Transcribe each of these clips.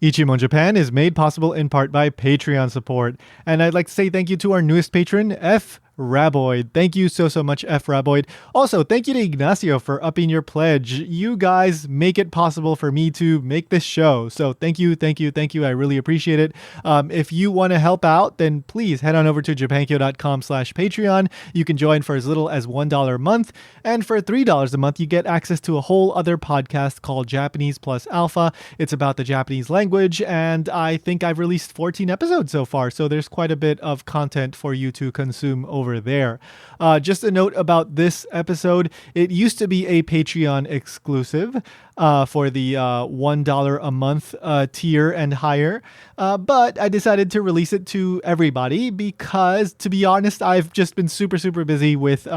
Ichimon Japan is made possible in part by Patreon support. And I'd like to say thank you to our newest patron, F. Raboid. Thank you so much, F. Raboid. Also, thank you to Ignacio for upping your pledge. You guys make it possible for me to make this show. So thank you. I really appreciate it. If you want to help out, then please head on over to japankyo.com/Patreon. You can join for as little as $1 a month. And for $3 a month, you get access to a whole other podcast called Japanese Plus Alpha. It's about the Japanese language. And I think I've released 14 episodes so far. So there's quite a bit of content for you to consume over there. Just a note about this episode. It used to be a Patreon exclusive for the $1 a month tier and higher. But I decided to release it to everybody because, to be honest, I've just been super busy with,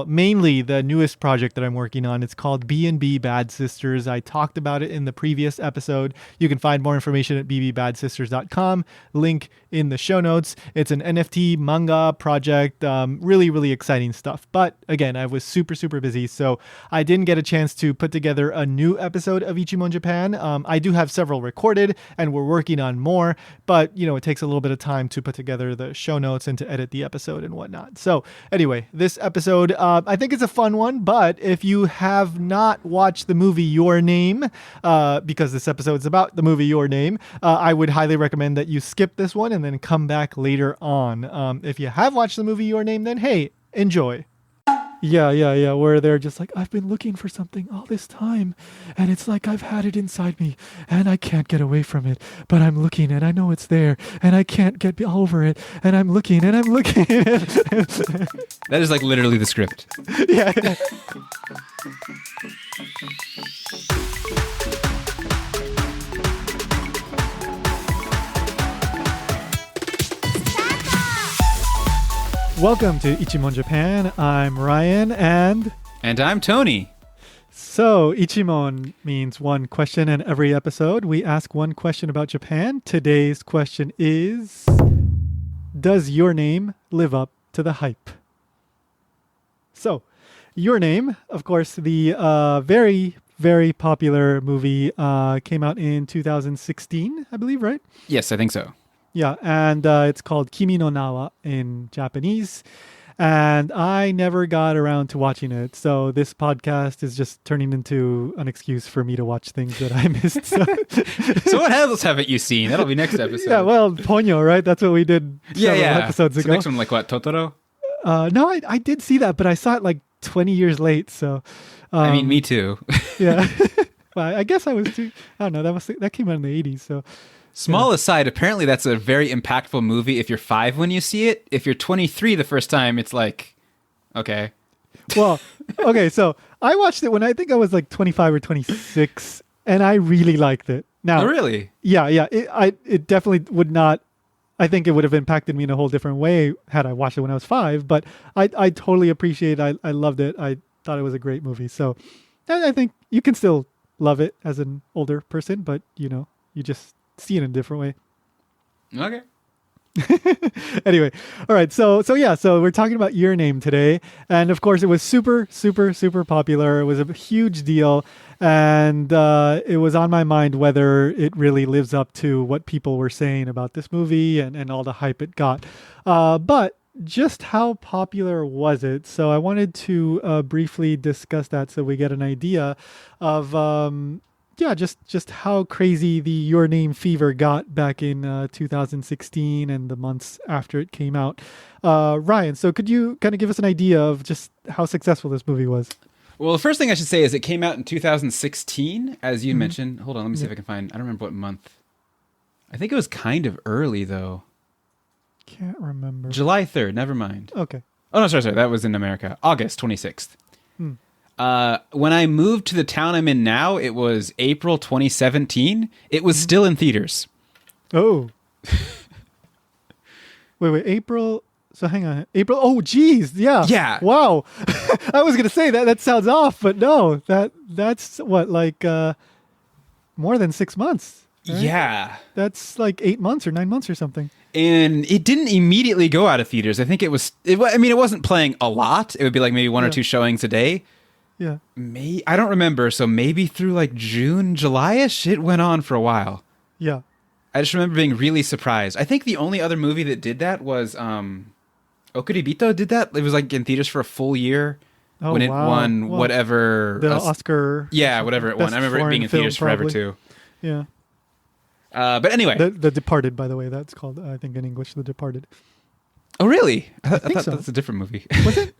mainly the newest project that I'm working on. It's called B&B Bad Sisters. I talked about it in the previous episode. You can find more information at bbbadsisters.com. Link in the show notes. It's an NFT manga project. Really exciting stuff. But again, I was super busy, so I didn't get a chance to put together a new episode of Ichimon Japan. I do have several recorded, and we're working on more, but it takes a little bit of time to put together the show notes and to edit the episode and whatnot. So anyway, this episode, I think it's a fun one, but if you have not watched the movie Your Name, because this episode is about the movie Your Name, I would highly recommend that you skip this one and then come back later on. If you have watched the movie Your Name, then hey, enjoy. Yeah. Where they're just like, I've been looking for something all this time, and it's like I've had it inside me, and I can't get away from it, but I'm looking, and I know it's there, and I can't get over it, and I'm looking. That is like literally the script. Yeah. Welcome to Ichimon Japan. I'm Ryan and I'm Tony. So Ichimon means one question, and every episode we ask one question about Japan. Today's question is, does Your Name live up to the hype? So, Your Name, of course, the very popular movie came out in 2016, I believe, right? Yes, I think so. Yeah, and it's called Kimi no Nawa in Japanese, and I never got around to watching it, so this podcast is just turning into an excuse for me to watch things that I missed. So what else haven't you seen? That'll be next episode. Yeah, well, Ponyo, right? That's what we did several episodes ago. The next one, like what, Totoro? No, I did see that, but I saw it like 20 years late, so... I mean, me too. Yeah. Well, I guess I was too... I don't know, that came out in the 80s, so... Small aside, apparently that's a very impactful movie if you're 5 when you see it. If you're 23 the first time, it's like, okay. Well, okay, so I watched it when I think I was like 25 or 26, and I really liked it. Now, oh, really? Yeah. It definitely would not, I think it would have impacted me in a whole different way had I watched it when I was 5, but I totally appreciate it. I loved it. I thought it was a great movie. So I think you can still love it as an older person, but, you just see it in a different way. Okay. Anyway, all right. So we're talking about Your Name today, and of course, it was super popular. It was a huge deal, and it was on my mind whether it really lives up to what people were saying about this movie and all the hype it got. But just how popular was it? So I wanted to briefly discuss that so we get an idea of. Just how crazy the Your Name fever got back in 2016 and the months after it came out. Ryan, so could you kind of give us an idea of just how successful this movie was? Well, the first thing I should say is it came out in 2016, as you mentioned. Hold on, let me see if I can find... I don't remember what month. I think it was kind of early, though. Can't remember. July 3rd, never mind. Okay. Oh, no, sorry, that was in America. August 26th. When I moved to the town I'm in now, it was April 2017. It was still in theaters. Oh. Wait, April. So hang on. April. Oh, geez. Yeah. Yeah. Wow. I was going to say that sounds off, but no, that's what, like more than 6 months. Right? Yeah. That's like 8 months or 9 months or something. And it didn't immediately go out of theaters. I think it wasn't playing a lot. It would be like maybe one or two showings a day. Yeah. I don't remember. So maybe through like June, July-ish, it went on for a while. Yeah. I just remember being really surprised. I think the only other movie that did that was Okuribito did that. It was like in theaters for a full year Oh, when it wow. won Well, whatever. the Oscar. Yeah, whatever it won. Best I remember it foreign being in film, theaters forever probably. too. Yeah. But anyway. The Departed, by the way, that's called, I think in English, The Departed. Oh, really? I think thought so. that's a different movie.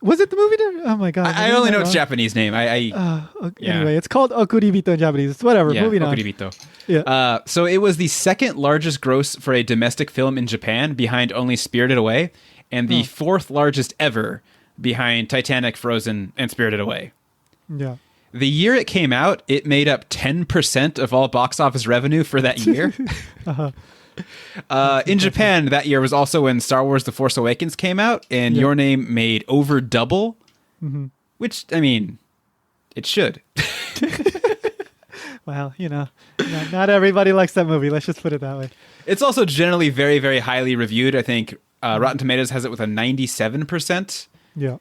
Was it the movie? Oh my god. I only know its Japanese name. Yeah. Anyway, it's called Okuribito in Japanese. It's whatever. Yeah, Moving on. Okuribito. Yeah. So it was the second largest gross for a domestic film in Japan, behind only Spirited Away, and the fourth largest ever behind Titanic, Frozen, and Spirited Away. Yeah. The year it came out, it made up 10% of all box office revenue for that year. In Japan, that year was also when Star Wars The Force Awakens came out, and Your Name made over double, which, I mean, it should. Well, not everybody likes that movie. Let's just put it that way. It's also generally very, very highly reviewed. I think Rotten Tomatoes has it with a 97%. Yeah.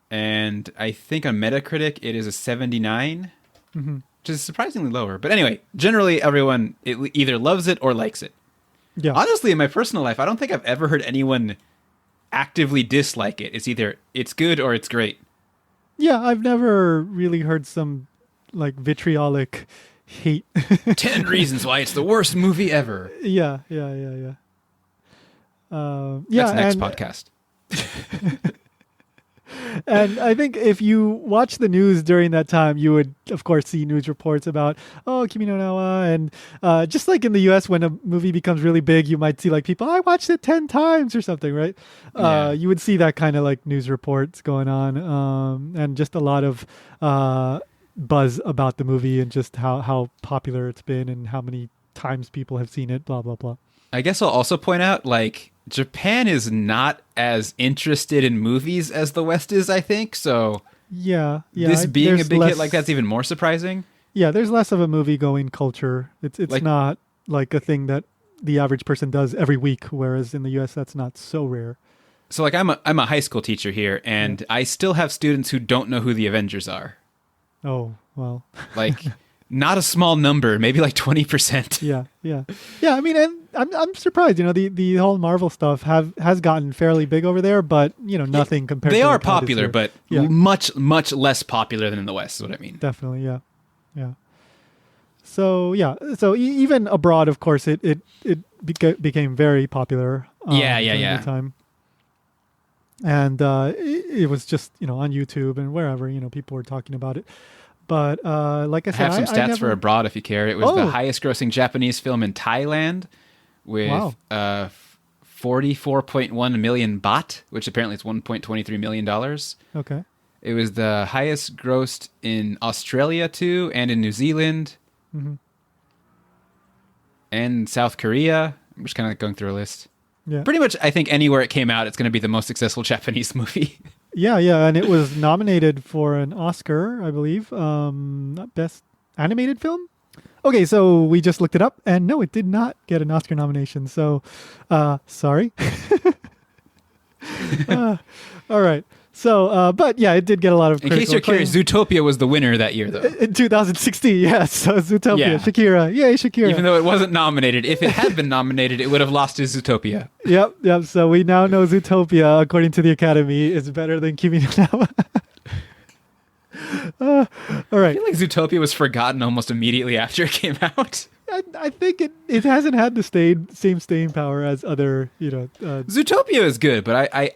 And I think on Metacritic, it is a 79, which is surprisingly lower. But anyway, generally everyone either loves it or likes it. Yeah. Honestly, in my personal life, I don't think I've ever heard anyone actively dislike it. It's either it's good or it's great. Yeah, I've never really heard some like vitriolic hate. 10 reasons why it's the worst movie ever. Yeah. That's next podcast. And I think if you watch the news during that time, you would, of course, see news reports about, Kimi no Na and just like in the US, when a movie becomes really big, you might see like people, I watched it 10 times or something, right? Yeah. You would see that kind of like news reports going on, and just a lot of buzz about the movie and just how popular it's been and how many times people have seen it, blah, blah, blah. I guess I'll also point out, like, Japan is not as interested in movies as the West is, I think. So Yeah. this being a there's big less, hit like that's even more surprising. Yeah, there's less of a movie-going culture. It's Like- not like a thing that the average person does every week, whereas in the US, that's not so rare. So, like, I'm a high school teacher here, and I still have students who don't know who the Avengers are. Oh, well. Like, not a small number, maybe like 20%. Yeah. I mean, and I'm surprised. The whole Marvel stuff has gotten fairly big over there, but nothing compared. They to are like how it is popular, here. but Yeah. much, much less popular than in the West, is what I mean. Definitely, yeah. So even abroad, of course, it became very popular. During the time. And it was just on YouTube and wherever people were talking about it. But like I I said, have some stats never... for abroad if you care. It was the Oh. highest grossing Japanese film in Thailand with 44.1 million baht, which apparently is $1.23 million. Okay. It was the highest grossed in Australia too, and in New Zealand, and South Korea. I'm just kind of going through a list. Yeah. Pretty much, I think anywhere it came out, it's going to be the most successful Japanese movie. Yeah, and it was nominated for an Oscar, I believe. Best animated film? Okay, so we just looked it up, and no, it did not get an Oscar nomination. So, sorry. All right. So, but yeah, it did get a lot of In critical case you're curious, acclaim. Zootopia was the winner that year, though. In 2016, yes. So Zootopia, Yeah. Shakira. Yay, Shakira. Even though it wasn't nominated. If it had been nominated, it would have lost to Zootopia. Yep. So we now know Zootopia, according to the Academy, is better than Kimi no Na wa. All I right. feel like Zootopia was forgotten almost immediately after it came out. I think it hasn't had the same staying power as other, Zootopia is good, but I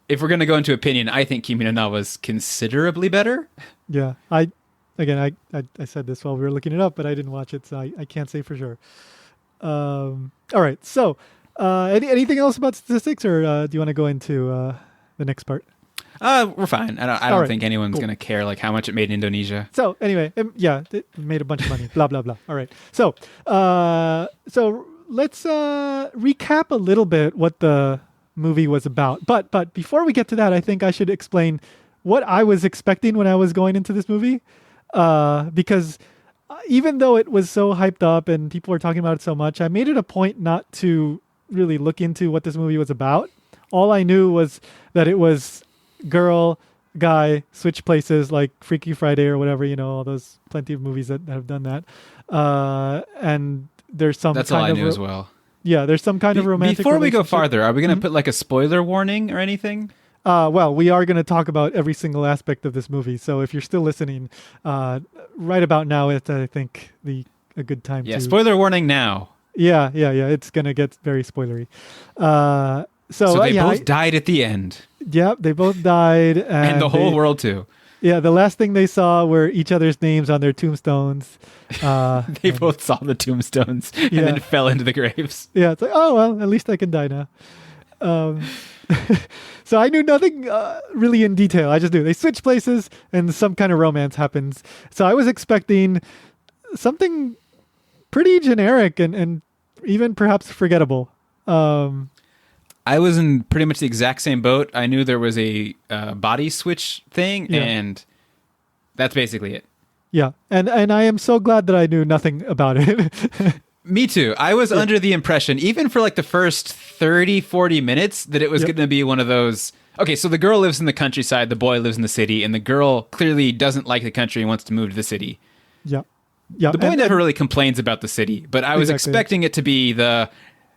if we're going to go into opinion, I think Kimi no Na was considerably better. yeah. I said this while we were looking it up, but I didn't watch it, so I can't say for sure. All right. So, anything else about statistics, or do you want to go into the next part? We're fine. I don't right, think anyone's cool. going to care like how much it made in Indonesia. So anyway, it made a bunch of money. Blah blah blah. All right. So let's recap a little bit what the movie was about. But before we get to that, I think I should explain what I was expecting when I was going into this movie, because even though it was so hyped up and people were talking about it so much, I made it a point not to really look into what this movie was about. All I knew was that it was girl, guy, switch places, like Freaky Friday or whatever, all those plenty of movies that have done that. And there's some That's all I kind knew of as well. yeah, there's some kind of romantic Before we go relationship. farther, are we going to put like a spoiler warning or anything? Well, we are going to talk about every single aspect of this movie. So if you're still listening, right about now, it's I think a good time Yeah, to. spoiler warning now. Yeah. It's going to get very spoilery. So they yeah, both died at the end. yeah, they both died, And the whole world too. Yeah, the last thing they saw were each other's names on their tombstones. They both saw the tombstones and then fell into the graves. Yeah, it's like, oh well, at least I can die now. So I knew nothing really in detail. I just knew they switch places and some kind of romance happens. So I was expecting something pretty generic and even perhaps forgettable. I was in pretty much the exact same boat. I knew there was a body switch thing, and that's basically it. Yeah, and I am so glad that I knew nothing about it. Me too. I was under the impression, even for like the first 30, 40 minutes, that it was going to be one of those... Okay, so the girl lives in the countryside, the boy lives in the city, and the girl clearly doesn't like the country and wants to move to the city. Yeah. The boy never really complains about the city, but I was expecting it to be the...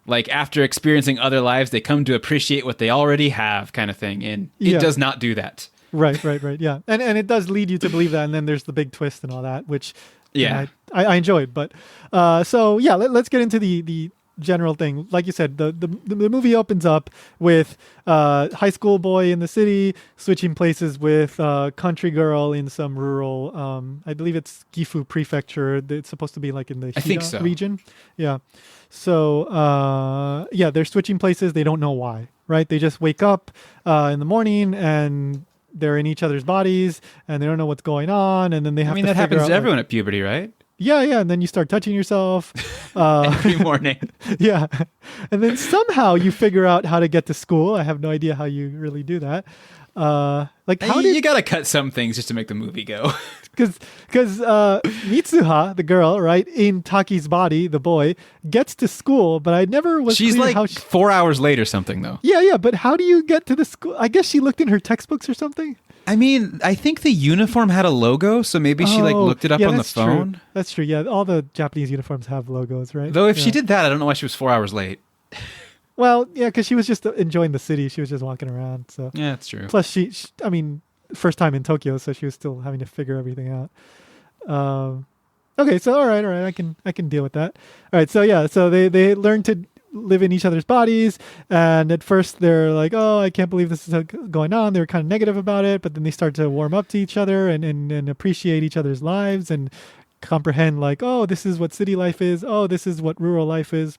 Like, after experiencing other lives, they come to appreciate what they already have kind of thing, and it does not do that. Right, yeah. And it does lead you to believe that, and then there's the big twist and all that, which I enjoyed. But so yeah, let's get into the general thing. Like you said, the movie opens up with high school boy in the city switching places with country girl in some rural, I believe it's Gifu Prefecture. It's supposed to be like in the Hida region. Yeah. So they're switching places. They don't know why, right? They just wake up in the morning and they're in each other's bodies and they don't know what's going on. And then they have to that happens out, to everyone at puberty, right? Yeah. And then you start touching yourself. Every morning. Yeah. And then somehow you figure out how to get to school. I have no idea how you really do that. You got to cut some things just to make the movie go. Because Mitsuha, the girl, right, in Taki's body, the boy, gets to school, but I never was She's clear like how 4 hours late or something, though. Yeah, but how do you get to the school? I guess she looked in her textbooks or something. I mean, I think the uniform had a logo, so maybe she looked it up on the phone. True. That's true. Yeah, all the Japanese uniforms have logos, right? Though if she did that, I don't know why she was 4 hours late. Well, yeah, because she was just enjoying the city. She was just walking around. So yeah, that's true. Plus, she I mean, first time in Tokyo, so she was still having to figure everything out. Okay, so all right, I can deal with that. All right, so yeah, so they learn to live in each other's bodies, and at first they're like, oh, I can't believe this is going on. They were kind of negative about it, but then they start to warm up to each other and appreciate each other's lives and comprehend like, oh, this is what city life is. Oh, this is what rural life is.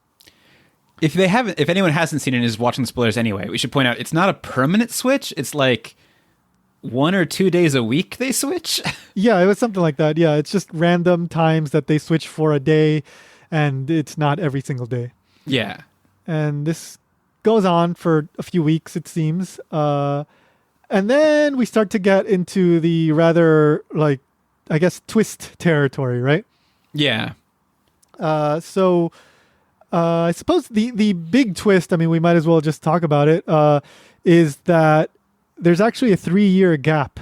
If anyone hasn't seen it and is watching the spoilers anyway, we should point out it's not a permanent switch. It's like 1 or 2 days a week they switch. Yeah, it was something like that. Yeah, it's just random times that they switch for a day, and it's not every single day. Yeah. And this goes on for a few weeks, it seems. And then we start to get into the rather, like, I guess, twist territory, right? Yeah. So I suppose the big twist, I mean, we might as well just talk about it, is that there's actually a 3-year gap.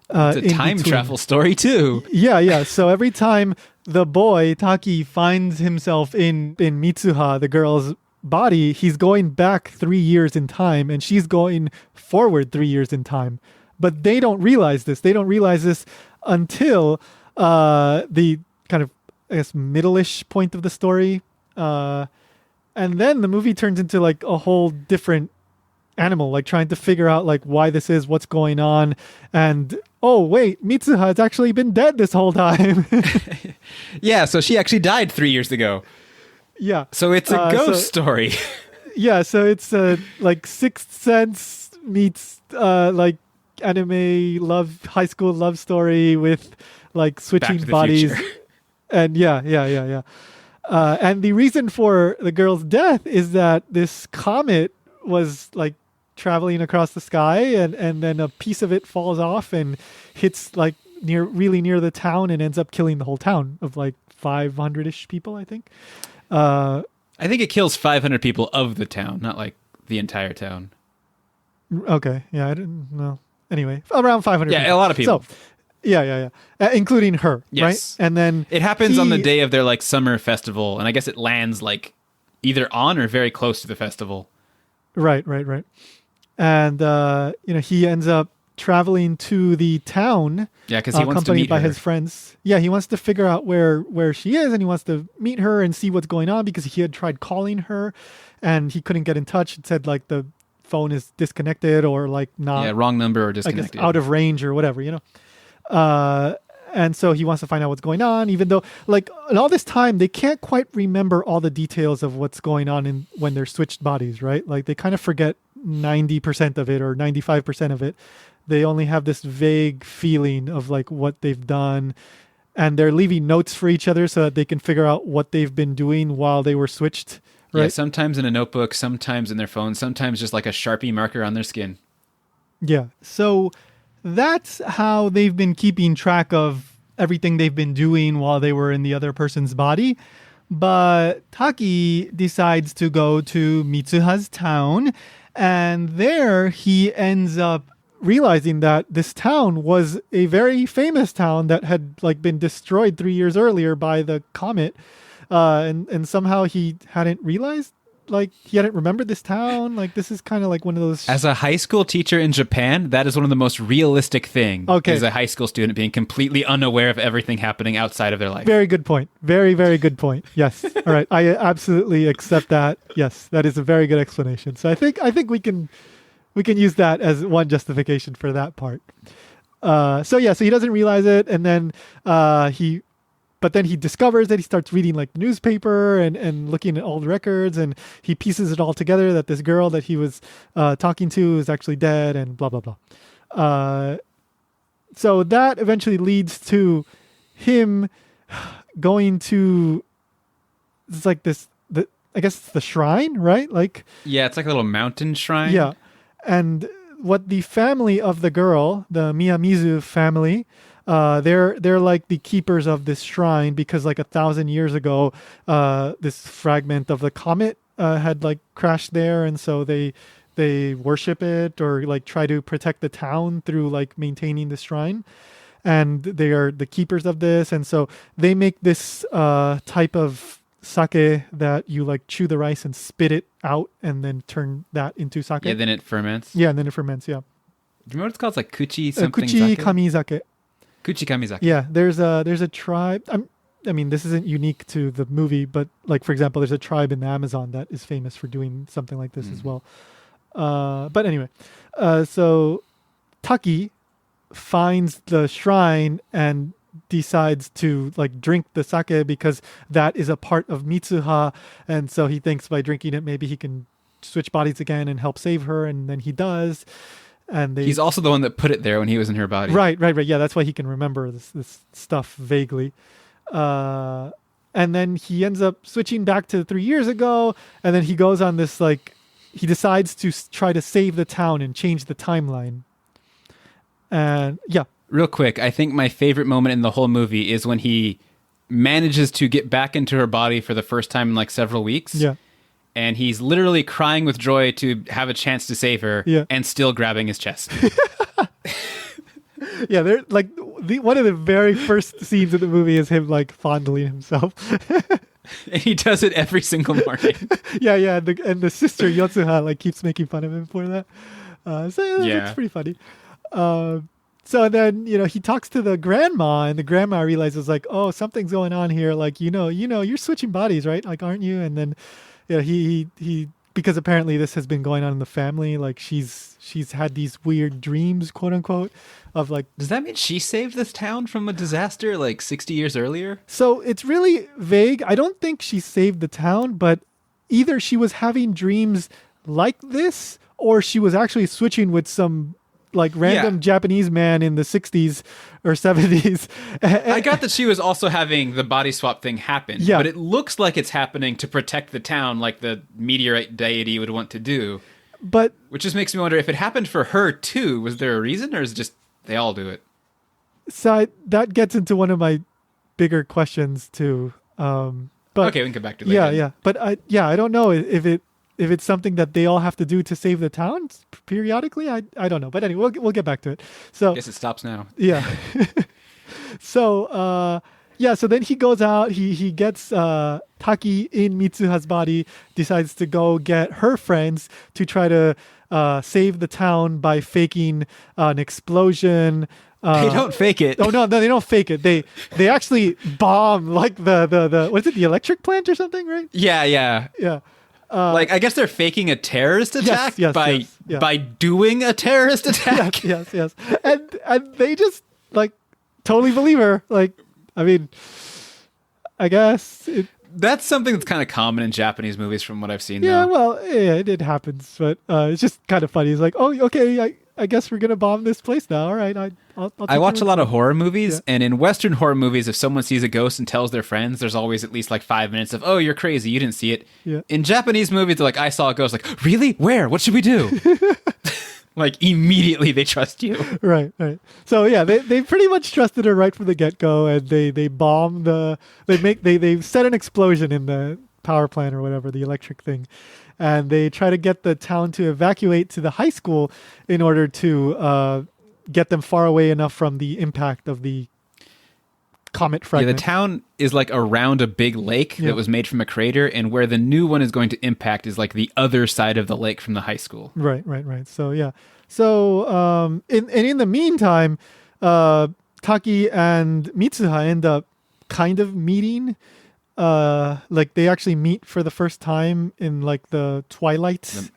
It's a time travel story, too. Yeah. So every time the boy, Taki, finds himself in Mitsuha, the girl's body, he's going back 3 years in time, and she's going forward 3 years in time. But they don't realize this. They don't realize this until the kind of, I guess, middle-ish point of the story. And then the movie turns into like a whole different animal, like trying to figure out like why this is, what's going on, and oh wait, Mitsuha has actually been dead this whole time. Yeah, so she actually died 3 years ago. Yeah. So it's a ghost story. Yeah, so it's like Sixth Sense meets like anime love, high school love story with like switching bodies. And yeah. And the reason for the girl's death is that this comet was like traveling across the sky, and then a piece of it falls off and hits like really near the town and ends up killing the whole town of like 500-ish people, I think. I think it kills 500 people of the town, not like the entire town. Okay, yeah, I didn't know. Anyway, around 500. Yeah, people. A lot of people. including her, Yes. right? And then It happens on the day of their like summer festival, and I guess it lands like either on or very close to the festival. Right. And he ends up traveling to the town. Yeah, because he wants to accompanied meet by her. his friends. Yeah, he wants to figure out where she is, and he wants to meet her and see what's going on because he had tried calling her, and he couldn't get in touch. It said like the phone is disconnected or like not. Yeah, wrong number or I guess disconnected. out of range or whatever, and so he wants to find out what's going on, even though like in all this time they can't quite remember all the details of what's going on when they're switched bodies, right? Like they kind of forget 90% of it or 95% of it. They only have this vague feeling of like what they've done, and they're leaving notes for each other so that they can figure out what they've been doing while they were switched. Right? Yeah, sometimes in a notebook, sometimes in their phone, sometimes just like a Sharpie marker on their skin. Yeah. So that's how they've been keeping track of everything they've been doing while they were in the other person's body. But Taki decides to go to Mitsuha's town, and there he ends up realizing that this town was a very famous town that had like been destroyed 3 years earlier by the comet. And somehow he hadn't realized, like he hadn't remembered this town. Like this is kind of like one of those. As a high school teacher in Japan, that is one of the most realistic things. Okay. Is a high school student being completely unaware of everything happening outside of their life. Very good point. Very, very good point. Yes. All right. I absolutely accept that. Yes, that is a very good explanation. So I think we can use that as one justification for that part. So he doesn't realize it, and then But then he discovers that he starts reading like the newspaper and looking at old records, and he pieces it all together that this girl that he was talking to is actually dead, and blah, blah, blah. So that eventually leads to him going to, it's like I guess it's the shrine, right? Like, Yeah, it's like a little mountain shrine. yeah. And what the family of the girl, the Miyamizu family, they're like the keepers of this shrine because like 1,000 years ago, this fragment of the comet had like crashed there, and so they worship it or like try to protect the town through like maintaining the shrine, and they are the keepers of this, and so they make this type of sake that you like chew the rice and spit it out and then turn that into sake. Yeah, then it ferments. Yeah, and then it ferments. Yeah, Do you know what it's called? It's like kuchi something kuchi sake? kami sake. Kuchi kamizake. Yeah, there's a tribe. I mean, this isn't unique to the movie, but like for example, there's a tribe in the Amazon that is famous for doing something like this as well. But anyway, so Taki finds the shrine and decides to like drink the sake because that is a part of Mitsuha, and so he thinks by drinking it maybe he can switch bodies again and help save her, and then he does. And He's also the one that put it there when he was in her body. Right. Yeah, that's why he can remember this stuff vaguely. And then he ends up switching back to 3 years ago, and then he goes on this like he decides to try to save the town and change the timeline. And yeah. Real quick, I think my favorite moment in the whole movie is when he manages to get back into her body for the first time in like several weeks. Yeah. And he's literally crying with joy to have a chance to save her, and still grabbing his chest. Yeah, they're like one of the very first scenes of the movie is him like fondling himself. And he does it every single morning. Yeah, and the sister Yotsuha like keeps making fun of him for that. So it's pretty funny. So then, he talks to the grandma, and the grandma realizes like, oh, something's going on here. Like, you're switching bodies, right? Like, aren't you? And then, he because apparently this has been going on in the family. Like she's had these weird dreams, quote unquote, of like. Does that mean she saved this town from a disaster like 60 years earlier? So it's really vague. I don't think she saved the town, but either she was having dreams like this, or she was actually switching with some like random Japanese man in the 60s or 70s. I got that she was also having the body swap thing happen, but it looks like it's happening to protect the town like the meteorite deity would want to do. But which just makes me wonder if it happened for her too, was there a reason, or is it just they all do it? So that gets into one of my bigger questions too. But okay, we can come back to it later. Yeah. But I don't know if if it's something that they all have to do to save the town periodically. I don't know. But anyway, we'll get back to it. So Guess it stops now. yeah. So so then he goes out, he gets Taki in Mitsuha's body, decides to go get her friends to try to save the town by faking an explosion. They don't fake it. Oh no, they don't fake it. They actually bomb like the what is it, the electric plant or something, right? Yeah. Yeah. Like, I guess they're faking a terrorist attack by doing a terrorist attack. Yes. And they just like totally believe her. Like, I mean, I guess That's something that's kind of common in Japanese movies from what I've seen. yeah, though. well, yeah, it happens, but it's just kind of funny. It's like, oh, okay, I guess we're gonna bomb this place now. All right, I'll I watch a lot of horror movies, Yeah. and in Western horror movies, if someone sees a ghost and tells their friends, there's always at least like 5 minutes of, oh, you're crazy, you didn't see it. Yeah. In Japanese movies, they're like, I saw a ghost. Like, really? Where? What should we do? Like, immediately they trust you. Right. So yeah, they pretty much trusted her right from the get go, and they bomb they set an explosion in the power plant or whatever, the electric thing, and they try to get the town to evacuate to the high school in order to get them far away enough from the impact of the comet Yeah, fragment. the town is like around a big lake Yeah. that was made from a crater, and where the new one is going to impact is like the other side of the lake from the high school. Right. So yeah. So in the meantime, Taki and Mitsuha end up kind of meeting. Like they actually meet for the first time in like the twilight.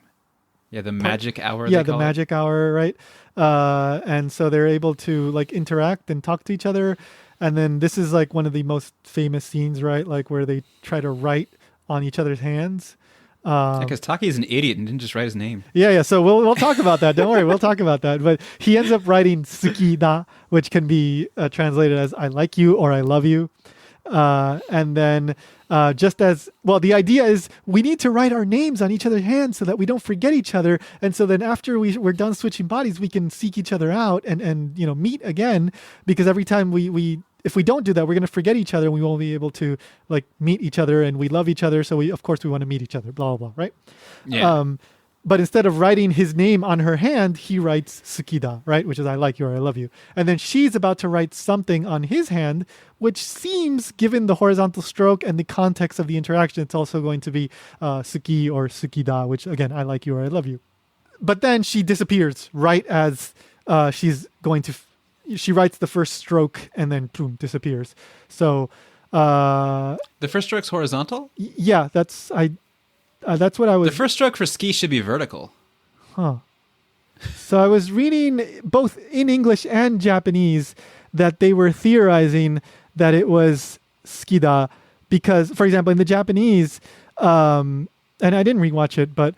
The magic hour. Yeah, they the call it. magic hour, right? And so they're able to like interact and talk to each other. And then this is like one of the most famous scenes, right? Like where they try to write on each other's hands. Because Taki is an idiot and didn't just write his name. Yeah. So we'll talk about that. Don't worry, we'll talk about that. But he ends up writing "suki-da," which can be translated as "I like you" or "I love you." And then just as well, the idea is we need to write our names on each other's hands so that we don't forget each other. And so then after we're done switching bodies, we can seek each other out and meet again, because every time we if we don't do that, we're going to forget each other and we won't be able to like meet each other, and we love each other. So of course we want to meet each other, blah, blah, blah. Right. Yeah. But instead of writing his name on her hand, he writes "sukida," right? Which is "I like you" or "I love you." And then she's about to write something on his hand, which seems, given the horizontal stroke and the context of the interaction, it's also going to be "suki" or "sukida," which again, "I like you" or "I love you." But then she disappears right as she's going to. She writes the first stroke and then boom, disappears. So The first stroke's horizontal? yeah, that's what I was. The first stroke for ski should be vertical. Huh. So I was reading both in English and Japanese that they were theorizing that it was skida because, for example, in the Japanese, and I didn't rewatch it, but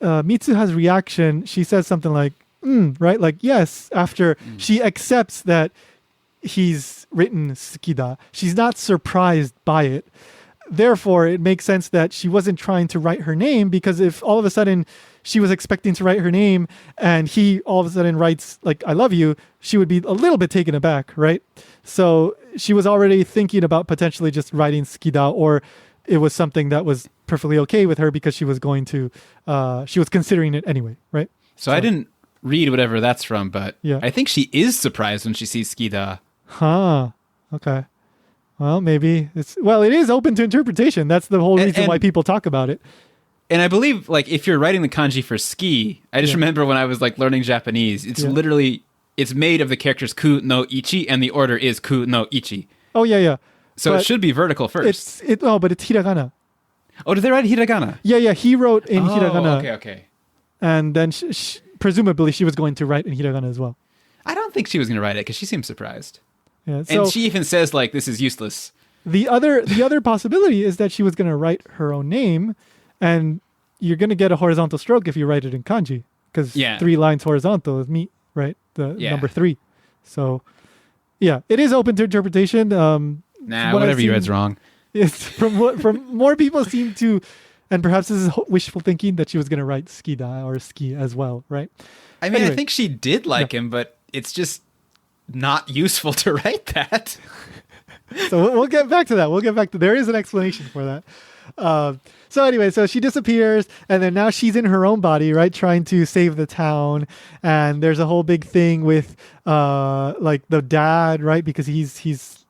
Mitsuha's reaction, she says something like, right? Like, yes, after she accepts that he's written skida. She's not surprised by it. Therefore, it makes sense that she wasn't trying to write her name, because if all of a sudden she was expecting to write her name and he all of a sudden writes like "I love you," she would be a little bit taken aback, right? So she was already thinking about potentially just writing skida, or it was something that was perfectly okay with her because she was going to, she was considering it anyway, right? So I didn't read whatever that's from, but Yeah. I think she is surprised when she sees skida. Huh. Okay. Well, maybe it is open to interpretation. That's the whole reason why people talk about it. And I believe, like, if you're writing the kanji for ski, I just remember when I was like learning Japanese, it's literally, it's made of the characters ku no ichi, and the order is ku no ichi. Oh yeah. So But it should be vertical first. But it's hiragana. Oh, did they write hiragana? Yeah. He wrote in hiragana, Okay. and then presumably she was going to write in hiragana as well. I don't think she was going to write it because she seemed surprised. Yeah. So And she even says, like, this is useless. the other possibility is that she was going to write her own name, and you're going to get a horizontal stroke if you write it in kanji, because 3 lines horizontal is meet, right? The number 3. So yeah, it is open to interpretation. Whatever you read's wrong. It's from more people seem to, and perhaps this is wishful thinking, that she was going to write skida or ski as well, right? I mean, Anyway. I think she did like him, but it's just not useful to write that. So we'll get back to that. There is an explanation for that. So anyway, so she disappears, and then now she's in her own body, right, trying to save the town. And there's a whole big thing with like the dad, right, because he's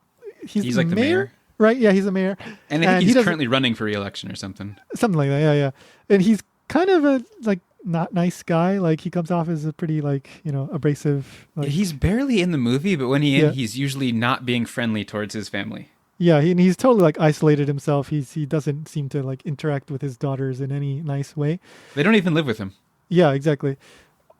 like the mayor. Right? Yeah, he's a mayor. And I think he's currently running for re-election or something. Something like that, yeah. And he's kind of a, like, not nice guy. Like, he comes off as a pretty, like, abrasive. Like, he's barely in the movie, but when he's usually not being friendly towards his family. Yeah, and he's totally, like, isolated himself. He doesn't seem to, like, interact with his daughters in any nice way. They don't even live with him. Yeah, exactly.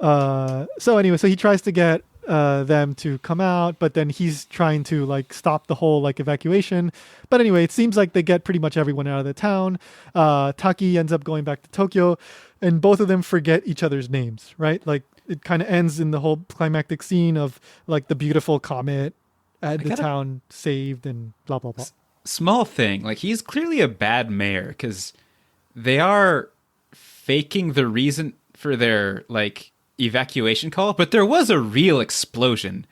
So anyway, so he tries to get them to come out, but then he's trying to like stop the whole like evacuation. But anyway, it seems like they get pretty much everyone out of the town. Taki ends up going back to Tokyo, and both of them forget each other's names, right? Like it kind of ends in the whole climactic scene of like the beautiful comet at the town saved and blah blah blah. Small thing, like he's clearly a bad mayor because they are faking the reason for their like evacuation call, but there was a real explosion.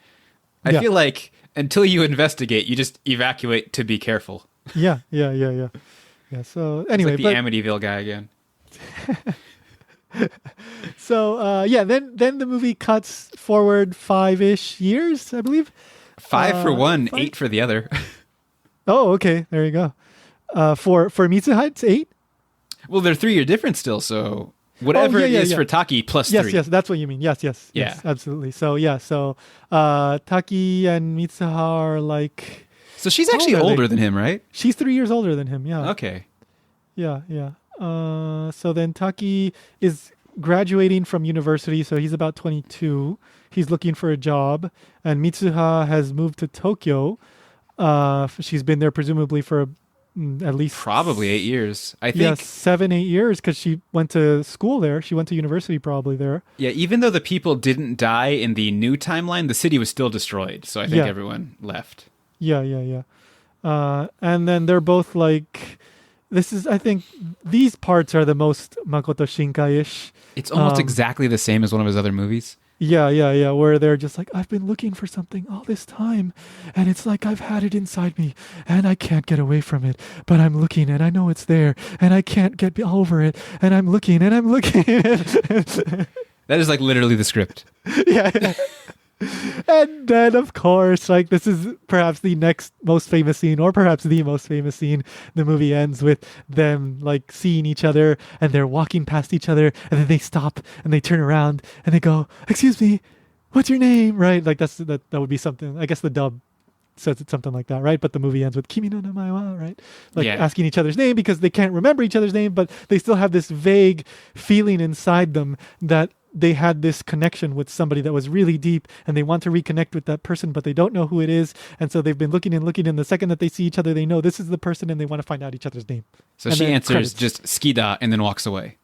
I feel like until you investigate, you just evacuate to be careful. Yeah. So anyway, it's like the Amityville guy again. So then the movie cuts forward 5-ish years, I believe. 5 for one, 8 for the other. Oh, okay. There you go. For Mitsuha, it's 8. Well, they're 3-year difference still, so whatever it is for Taki plus 3. Yes, that's what you mean. Yes, absolutely. So Taki and Mitsuha are like. So she's actually older than him, right? She's 3 years older than him. Yeah. Okay. Yeah. So then Taki is graduating from university, so he's about 22. He's looking for a job, and Mitsuha has moved to Tokyo. She's been there presumably for at least probably 8 years. I think 7-8 years because she went to school there. She went to university probably there. Yeah, even though the people didn't die in the new timeline, the city was still destroyed. So I think everyone left. Yeah. And then they're both like, I think these parts are the most Makoto Shinkai-ish. It's almost exactly the same as one of his other movies. Yeah, where they're just like, I've been looking for something all this time, and it's like I've had it inside me, and I can't get away from it, but I'm looking, and I know it's there, and I can't get over it, and I'm looking. That is like literally the script. Yeah. And then, of course, like this is perhaps the next most famous scene, or perhaps the most famous scene. The movie ends with them like seeing each other, and they're walking past each other, and then they stop and they turn around and they go, "Excuse me, what's your name?" Right? Like that would be something. I guess the dub says it something like that, right? But the movie ends with "Kimi no namae wa," right? Like asking each other's name because they can't remember each other's name, but they still have this vague feeling inside them that they had this connection with somebody that was really deep, and they want to reconnect with that person, but they don't know who it is. And so they've been looking, and the second that they see each other, they know this is the person, and they want to find out each other's name. So she answers just "skida" and then walks away.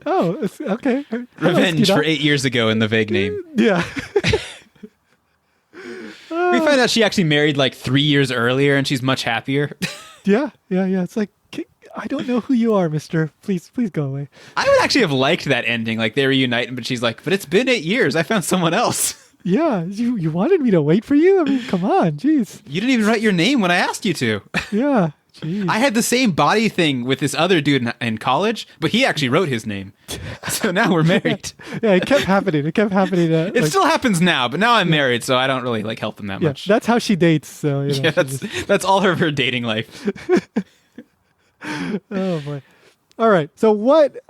Oh, okay. Revenge for 8 years ago in the vague name. Yeah. We find out she actually married like 3 years earlier, and she's much happier. Yeah. It's like, I don't know who you are, mister. Please go away. I would actually have liked that ending. Like they reunite, but she's like, but it's been 8 years. I found someone else. Yeah. You wanted me to wait for you? I mean, come on. Jeez. You didn't even write your name when I asked you to. Yeah. Jeez. I had the same body thing with this other dude in college, but he actually wrote his name. So now we're married. Yeah, it kept happening. It still happens now, but now I'm married, so I don't really like help them that much. That's how she dates. So that's all of her dating life. Oh boy. All right. So what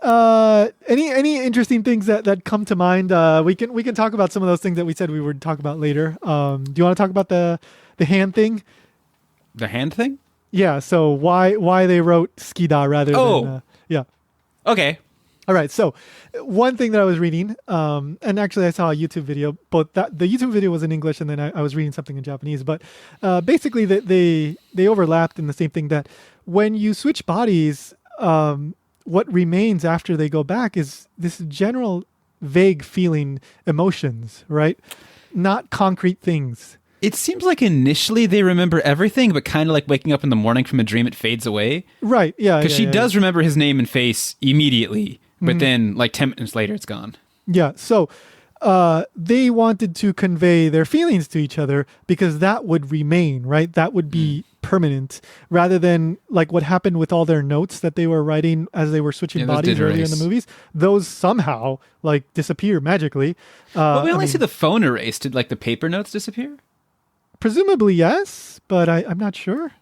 any interesting things that come to mind? We can talk about some of those things that we said we would talk about later. Do you want to talk about the hand thing? The hand thing? Yeah, so why they wrote skida rather than yeah. Okay. All right. So one thing that I was reading, and actually I saw a YouTube video, but the YouTube video was in English, and then I was reading something in Japanese. But basically, they overlapped in the same thing that when you switch bodies, what remains after they go back is this general vague feeling, emotions, right? Not concrete things. It seems like initially they remember everything, but kind of like waking up in the morning from a dream, it fades away. Right. Yeah. Because she does remember his name and face immediately, but then like 10 minutes later, it's gone. Yeah. So they wanted to convey their feelings to each other because that would remain, right? That would be permanent, rather than like what happened with all their notes that they were writing as they were switching those bodies did earlier in the erase. movies. Those somehow like disappear magically. Well, we I only mean, see the phone erased. Did like the paper notes disappear? presumably yes, but I'm not sure.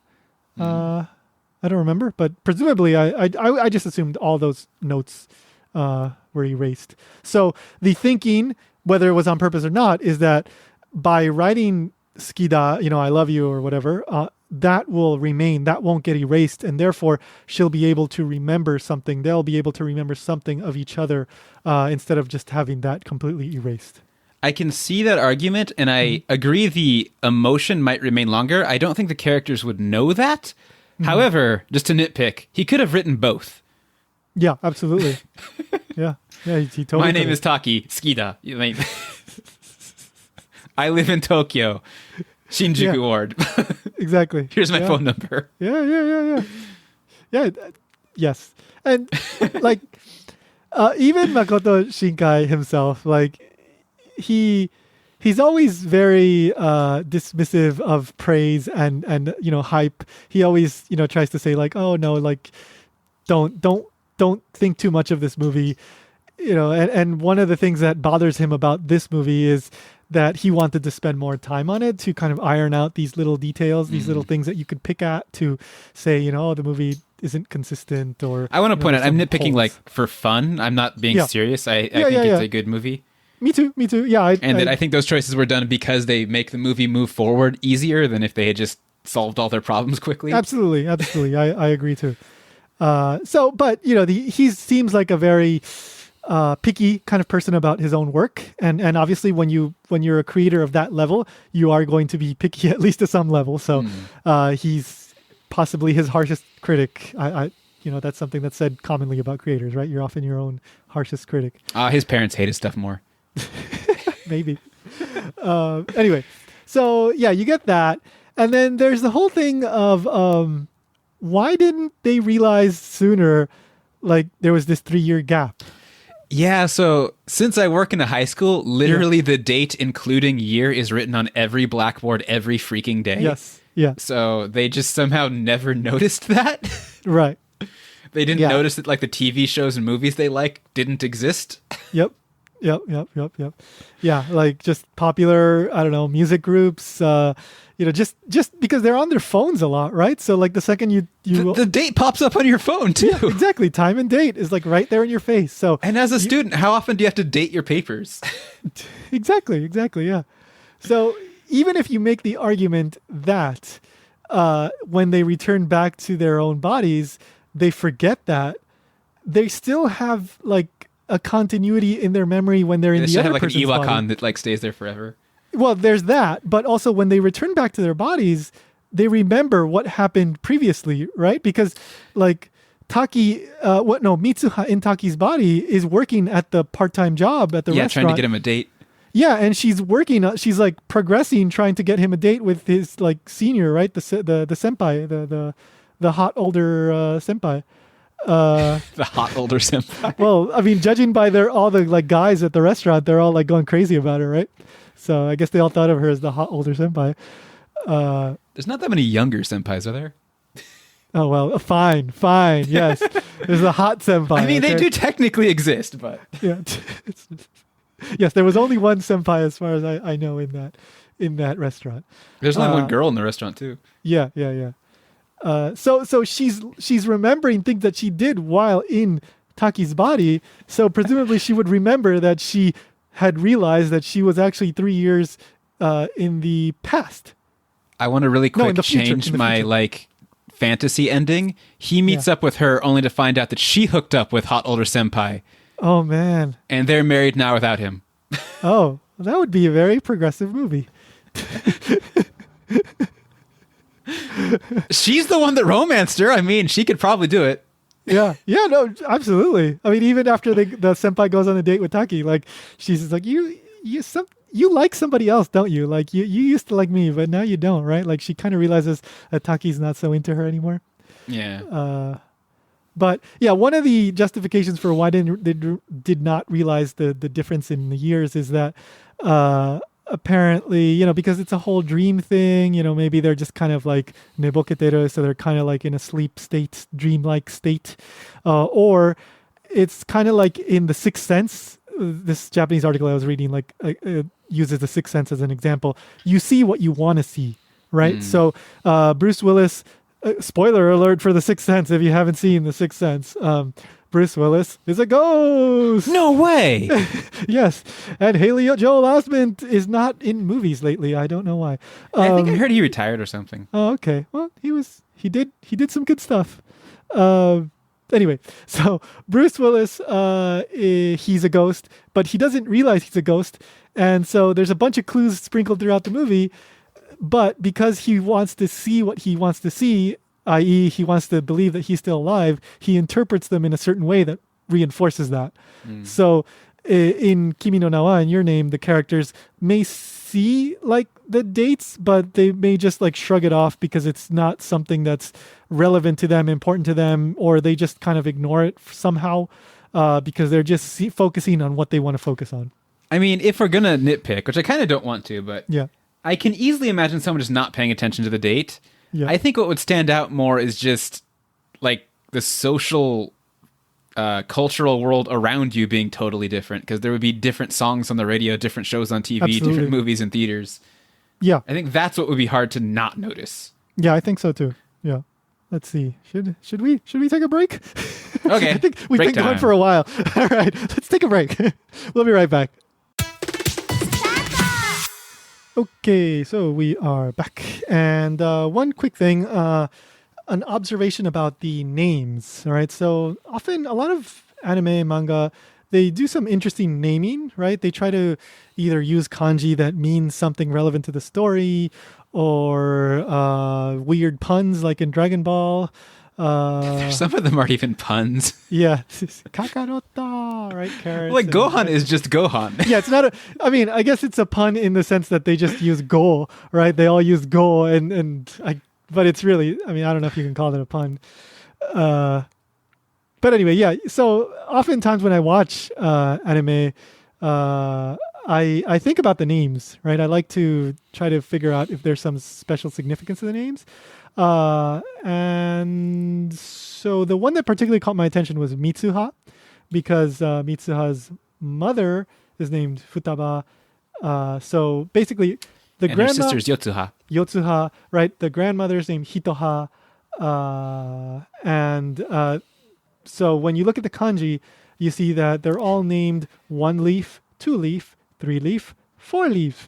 I don't remember, but presumably I just assumed all those notes were erased. So the thinking, whether it was on purpose or not, is that by writing "skida," I love you or whatever, that will remain. That won't get erased, and therefore she'll be able to remember something. They'll be able to remember something of each other instead of just having that completely erased. I can see that argument, and I agree the emotion might remain longer. I don't think the characters would know that. However, just to nitpick, he could have written both. Yeah, absolutely. yeah, he totally. My name could is Taki, Skida. You mean- I live in Tokyo, Shinjuku Yeah. Ward. exactly. Here's my Yeah. phone number. Yeah. Yes, and like even Makoto Shinkai himself, like he's always very dismissive of praise and hype. He always tries to say like, oh no, like don't think too much of this movie, and one of the things that bothers him about this movie is that he wanted to spend more time on it to kind of iron out these little details, these little things that you could pick at to say, oh, the movie isn't consistent. Or I want to point out, there's I'm some nitpicking holes. like for fun. I'm not being Yeah. serious. I think Yeah. it's a good movie. Me too. Yeah, And that I think those choices were done because they make the movie move forward easier than if they had just solved all their problems quickly. absolutely. I agree too. But he seems like a very picky kind of person about his own work, and obviously when you're a creator of that level, you are going to be picky at least to some level. So he's possibly his harshest critic. I that's something that's said commonly about creators, right? You're often your own harshest critic. His parents hate his stuff more. Maybe. Anyway, so yeah, you get that, and then there's the whole thing of why didn't they realize sooner, like there was this 3-year gap? Yeah, so since I work in a high school, literally the date, including year, is written on every blackboard every freaking day. Yes. Yeah. So they just somehow never noticed that. Right. They didn't Yeah. notice that like the TV shows and movies they like didn't exist. Yep. Yeah, like just popular, I don't know, music groups, just because they're on their phones a lot, right? So like the second you The date pops up on your phone too. yeah, exactly, time and date is like right there in your face. So And as a student, how often do you have to date your papers? exactly, yeah. So even if you make the argument that when they return back to their own bodies, they forget that, they still have like a continuity in their memory when they're in They the should other have like an person's body. Iwakon that like stays there forever. Well, there's that, but also when they return back to their bodies, they remember what happened previously, right? Because like Taki, Mitsuha in Taki's body is working at the part-time job at the Yeah, restaurant. trying to get him a date. Yeah, and she's working. She's like progressing, trying to get him a date with his like senior, right? The senpai, the hot older senpai. The hot older senpai. Well, I mean, judging by all the like guys at the restaurant, they're all like going crazy about her, right? So I guess they all thought of her as the hot older senpai. There's not that many younger senpais, are there? Oh well, fine, yes. There's a hot senpai. I mean, they okay? do technically exist, but Yeah. Yes, there was only one senpai as far as I know in that restaurant. there's only one girl in the restaurant too. Yeah. So she's remembering things that she did while in Taki's body. So presumably she would remember that she had realized that she was actually 3 years in the past. I want to really No, in quick the future, change in the my future. like fantasy ending. He meets up with her only to find out that she hooked up with hot older senpai, Oh man. and they're married now without him. Oh, that would be a very progressive movie. She's the one that romanced her. I mean, she could probably do it. Yeah, no, absolutely. I mean, even after the senpai goes on a date with Taki, like she's just like, you like somebody else, don't you? Like you used to like me, but now you don't, right? Like she kind of realizes that Taki's not so into her anymore. Yeah. But yeah, one of the justifications for why they did not realize the difference in the years is that apparently, because it's a whole dream thing, maybe they're just kind of like neboketeru, so they're kind of like in a sleep state, dreamlike state. Or it's kind of like in The Sixth Sense. This Japanese article I was reading uses The Sixth Sense as an example. You see what you want to see, right? So Bruce Willis, spoiler alert for The Sixth Sense if you haven't seen The Sixth Sense. Bruce Willis is a ghost. No way. Yes, and Haley Joel Osment is not in movies lately. I don't know why. I think I heard he retired or something. Oh, okay. Well, he did some good stuff. Anyway, so Bruce Willis, he's a ghost, but he doesn't realize he's a ghost, and so there's a bunch of clues sprinkled throughout the movie. But because he wants to see what he wants to see, i.e., he wants to believe that he's still alive, he interprets them in a certain way that reinforces that. So in Kimi no Na wa, in Your Name, the characters may see like the dates, but they may just like shrug it off because it's not something that's relevant to them, important to them, or they just kind of ignore it somehow because they're just focusing on what they want to focus on. I mean, if we're going to nitpick, which I kind of don't want to, but yeah, I can easily imagine someone just not paying attention to the date. Yeah. I think what would stand out more is just like the social, cultural world around you being totally different, because there would be different songs on the radio, different shows on TV, Absolutely. different movies in theaters. Yeah. I think that's what would be hard to not notice. Yeah, I think so too. Yeah. Let's see. Should we take a break? Okay. I think we've been going for a while. All right. Let's take a break. We'll be right back. Okay, so we are back. And one quick thing, an observation about the names. All right. So often a lot of anime, manga, they do some interesting naming, right? They try to either use kanji that means something relevant to the story, or weird puns like in Dragon Ball. Some of them aren't even puns. Yeah. Kakarota, right? Carrots. Like Gohan is just Gohan. Yeah, it's not I guess it's a pun in the sense that they just use go, right? They all use go, but it's really, I don't know if you can call it a pun. But anyway, yeah. So oftentimes when I watch anime, I think about the names, right? I like to try to figure out if there's some special significance to the names. And so the one that particularly caught my attention was Mitsuha, because Mitsuha's mother is named Futaba. So basically, the and grandma, her sister's Yotsuha, right? The grandmother's named Hitoha. So when you look at the kanji, you see that they're all named 1 leaf, 2 leaf, 3 leaf, 4 leaf.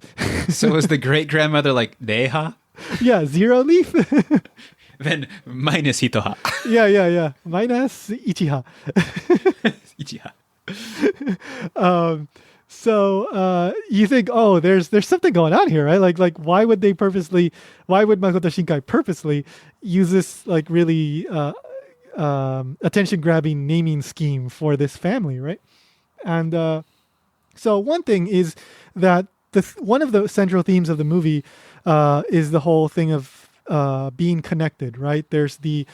So was the great grandmother like Neha? Yeah, 0 leaf. Then minus Hitoha. Yeah. Minus Ichiha. Ichiha. So you think, oh, there's something going on here, right? Like why would Makoto Shinkai purposely use this like really attention grabbing naming scheme for this family, right? And so one thing is that one of the central themes of the movie is the whole thing of being connected, right? There's the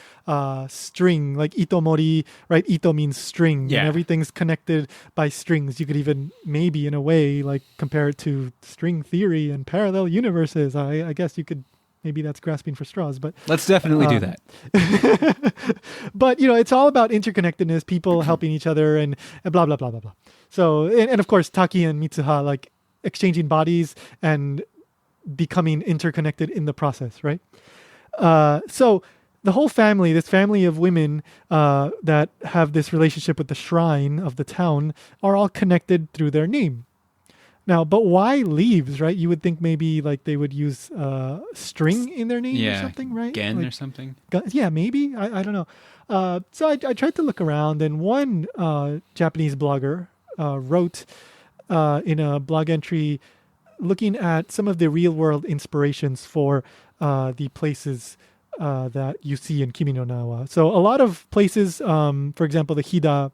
string, like itomori, right? Ito means string, yeah. And everything's connected by strings. You could even maybe in a way like compare it to string theory and parallel universes. I guess you could, maybe that's grasping for straws, but let's definitely do that. But it's all about interconnectedness, people helping each other, and blah blah blah blah blah. So and of course Taki and Mitsuha like exchanging bodies and becoming interconnected in the process, right? So the whole family, this family of women that have this relationship with the shrine of the town, are all connected through their name. Now, but why leaves, right? You would think maybe like they would use string in their name or something, right? Gen like, or something. Yeah, maybe. I don't know. So I tried to look around, and one Japanese blogger wrote in a blog entry looking at some of the real world inspirations for the places that you see in Kimi no Na wa. So a lot of places, for example, the Hida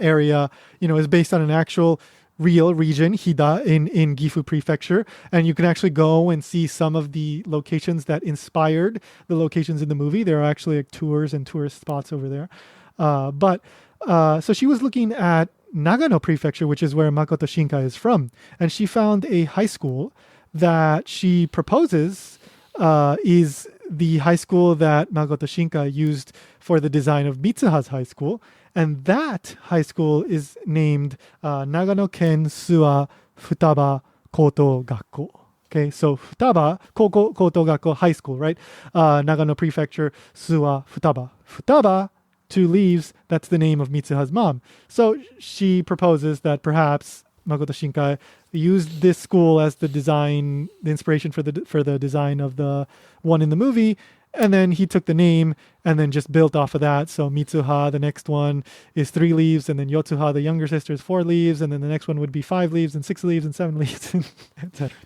area, is based on an actual real region, Hida, in Gifu Prefecture. And you can actually go and see some of the locations that inspired the locations in the movie. There are actually like tours and tourist spots over there. So she was looking at Nagano Prefecture, which is where Makoto Shinkai is from. And she found a high school that she proposes is the high school that Makoto Shinkai used for the design of Mitsuha's high school. And that high school is named Nagano Ken Suwa Futaba Koto Gakko. Okay, so Futaba, Koto Gakko High School, right? Nagano Prefecture, Suwa Futaba. Futaba, 2 leaves, that's the name of Mitsuha's mom. So she proposes that perhaps Makoto Shinkai used this school as the inspiration for the design of the one in the movie, and then he took the name and then just built off of that. So Mitsuha, the next one, is 3 leaves, and then Yotsuha, the younger sister, is 4 leaves, and then the next one would be 5 leaves and 6 leaves and 7 leaves, etc.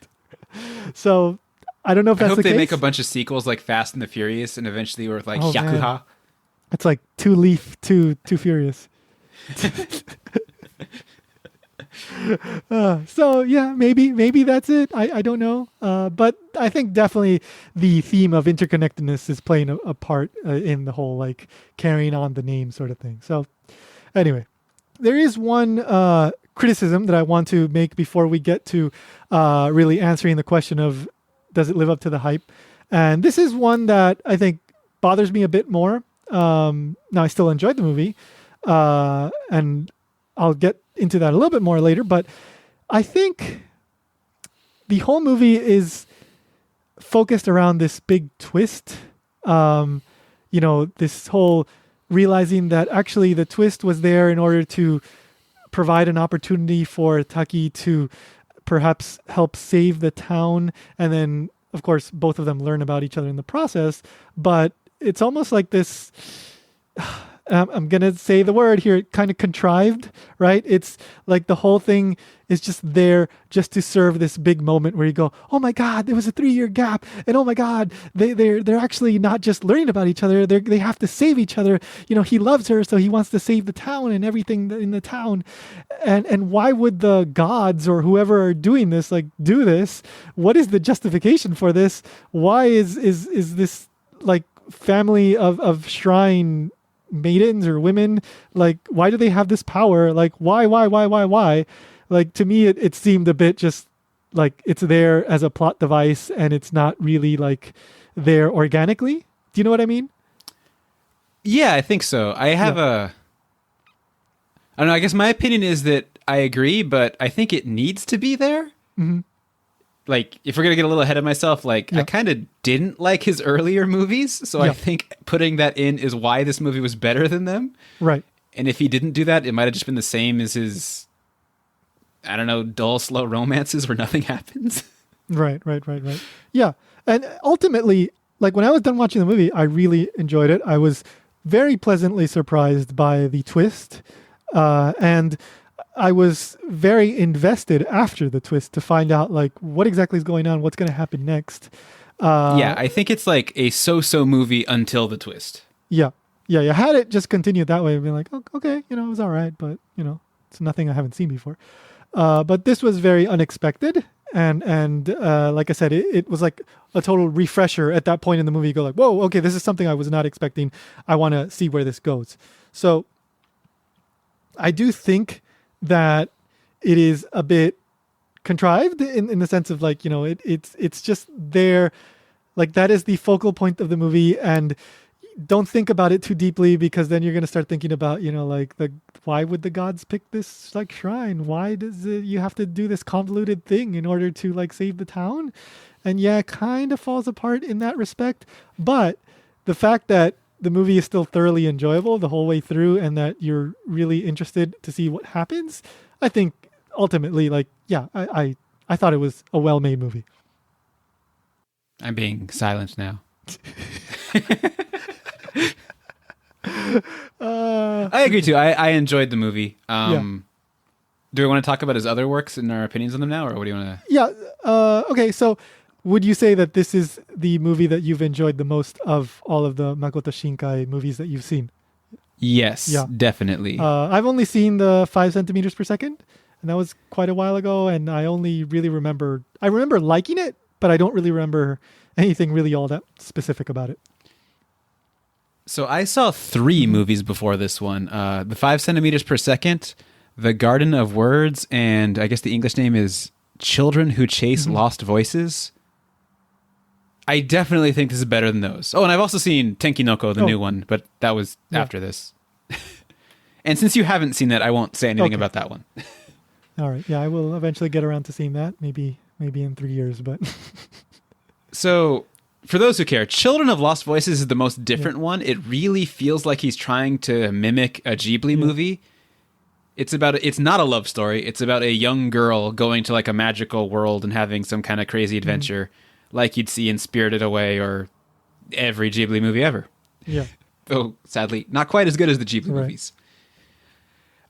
So I don't know if that's the case. I hope they make a bunch of sequels like Fast and the Furious, and eventually we're like Hyakuha. Man. It's like 2 leaf, too furious. So yeah, maybe that's it. I don't know. But I think definitely the theme of interconnectedness is playing a part in the whole like carrying on the name sort of thing. So anyway, there is one criticism that I want to make before we get to really answering the question of does it live up to the hype? And this is one that I think bothers me a bit more. Now I still enjoyed the movie, and I'll get into that a little bit more later, but I think the whole movie is focused around this big twist. This whole realizing that actually the twist was there in order to provide an opportunity for Taki to perhaps help save the town. And then, of course, both of them learn about each other in the process. But it's almost like this... I'm going to say the word here, kind of contrived, right? It's like the whole thing is just there just to serve this big moment where you go, oh my God, there was a 3-year gap. And oh my God, they're actually not just learning about each other. They have to save each other. He loves her, so he wants to save the town and everything in the town. And why would the gods or whoever are doing this, like do this? What is the justification for this? Why is this like family of shrine maidens or women, like why do they have this power? Like why? Like to me it seemed a bit just like it's there as a plot device and it's not really like there organically. Do you know what I mean? Yeah, I think so. I have I don't know, I guess my opinion is that I agree, but I think it needs to be there. Mm-hmm. Like, if we're going to get a little ahead of myself, like, I kind of didn't like his earlier movies, so I think putting that in is why this movie was better than them. Right. And if he didn't do that, it might have just been the same as his, I don't know, dull, slow romances where nothing happens. Right. Yeah. And ultimately, like, when I was done watching the movie, I really enjoyed it. I was very pleasantly surprised by the twist. And I was very invested after the twist to find out like what exactly is going on, what's going to happen next. I think it's like a so-so movie until the twist. Yeah. Had it just continued that way, I'd be like, oh, okay, it was all right, but it's nothing I haven't seen before. But this was very unexpected, and like I said, it was like a total refresher at that point in the movie. You go like, whoa, okay, this is something I was not expecting. I want to see where this goes. So I do think that it is a bit contrived in the sense of like, it's just there, like that is the focal point of the movie, and don't think about it too deeply because then you're going to start thinking about, like why would the gods pick this like shrine? Why does you have to do this convoluted thing in order to like save the town? And it kind of falls apart in that respect. But the fact that the movie is still thoroughly enjoyable the whole way through and that you're really interested to see what happens, I think ultimately, like, I thought it was a well-made movie. I'm being silent now. I agree too. I enjoyed the movie. Do we want to talk about his other works and our opinions on them now, or what do you want to... Okay, so would you say that this is the movie that you've enjoyed the most of all of the Makoto Shinkai movies that you've seen? Yes, definitely. I've only seen the 5 centimeters per second, and that was quite a while ago, and I only really remember liking it, but I don't really remember anything really all that specific about it. So I saw 3 movies before this one. The 5 centimeters per second, The Garden of Words, and I guess the English name is Children Who Chase Lost Voices. I definitely think this is better than those. Oh, and I've also seen Tenkinoko, the new one, but that was after this. And since you haven't seen that, I won't say anything about that one. All right. Yeah, I will eventually get around to seeing that. Maybe in 3 years, but... So, for those who care, Children of Lost Voices is the most different one. It really feels like he's trying to mimic a Ghibli movie. It's not a love story. It's about a young girl going to like a magical world and having some kind of crazy adventure like you'd see in Spirited Away or every Ghibli movie ever. Yeah. Though, sadly, not quite as good as the Ghibli movies.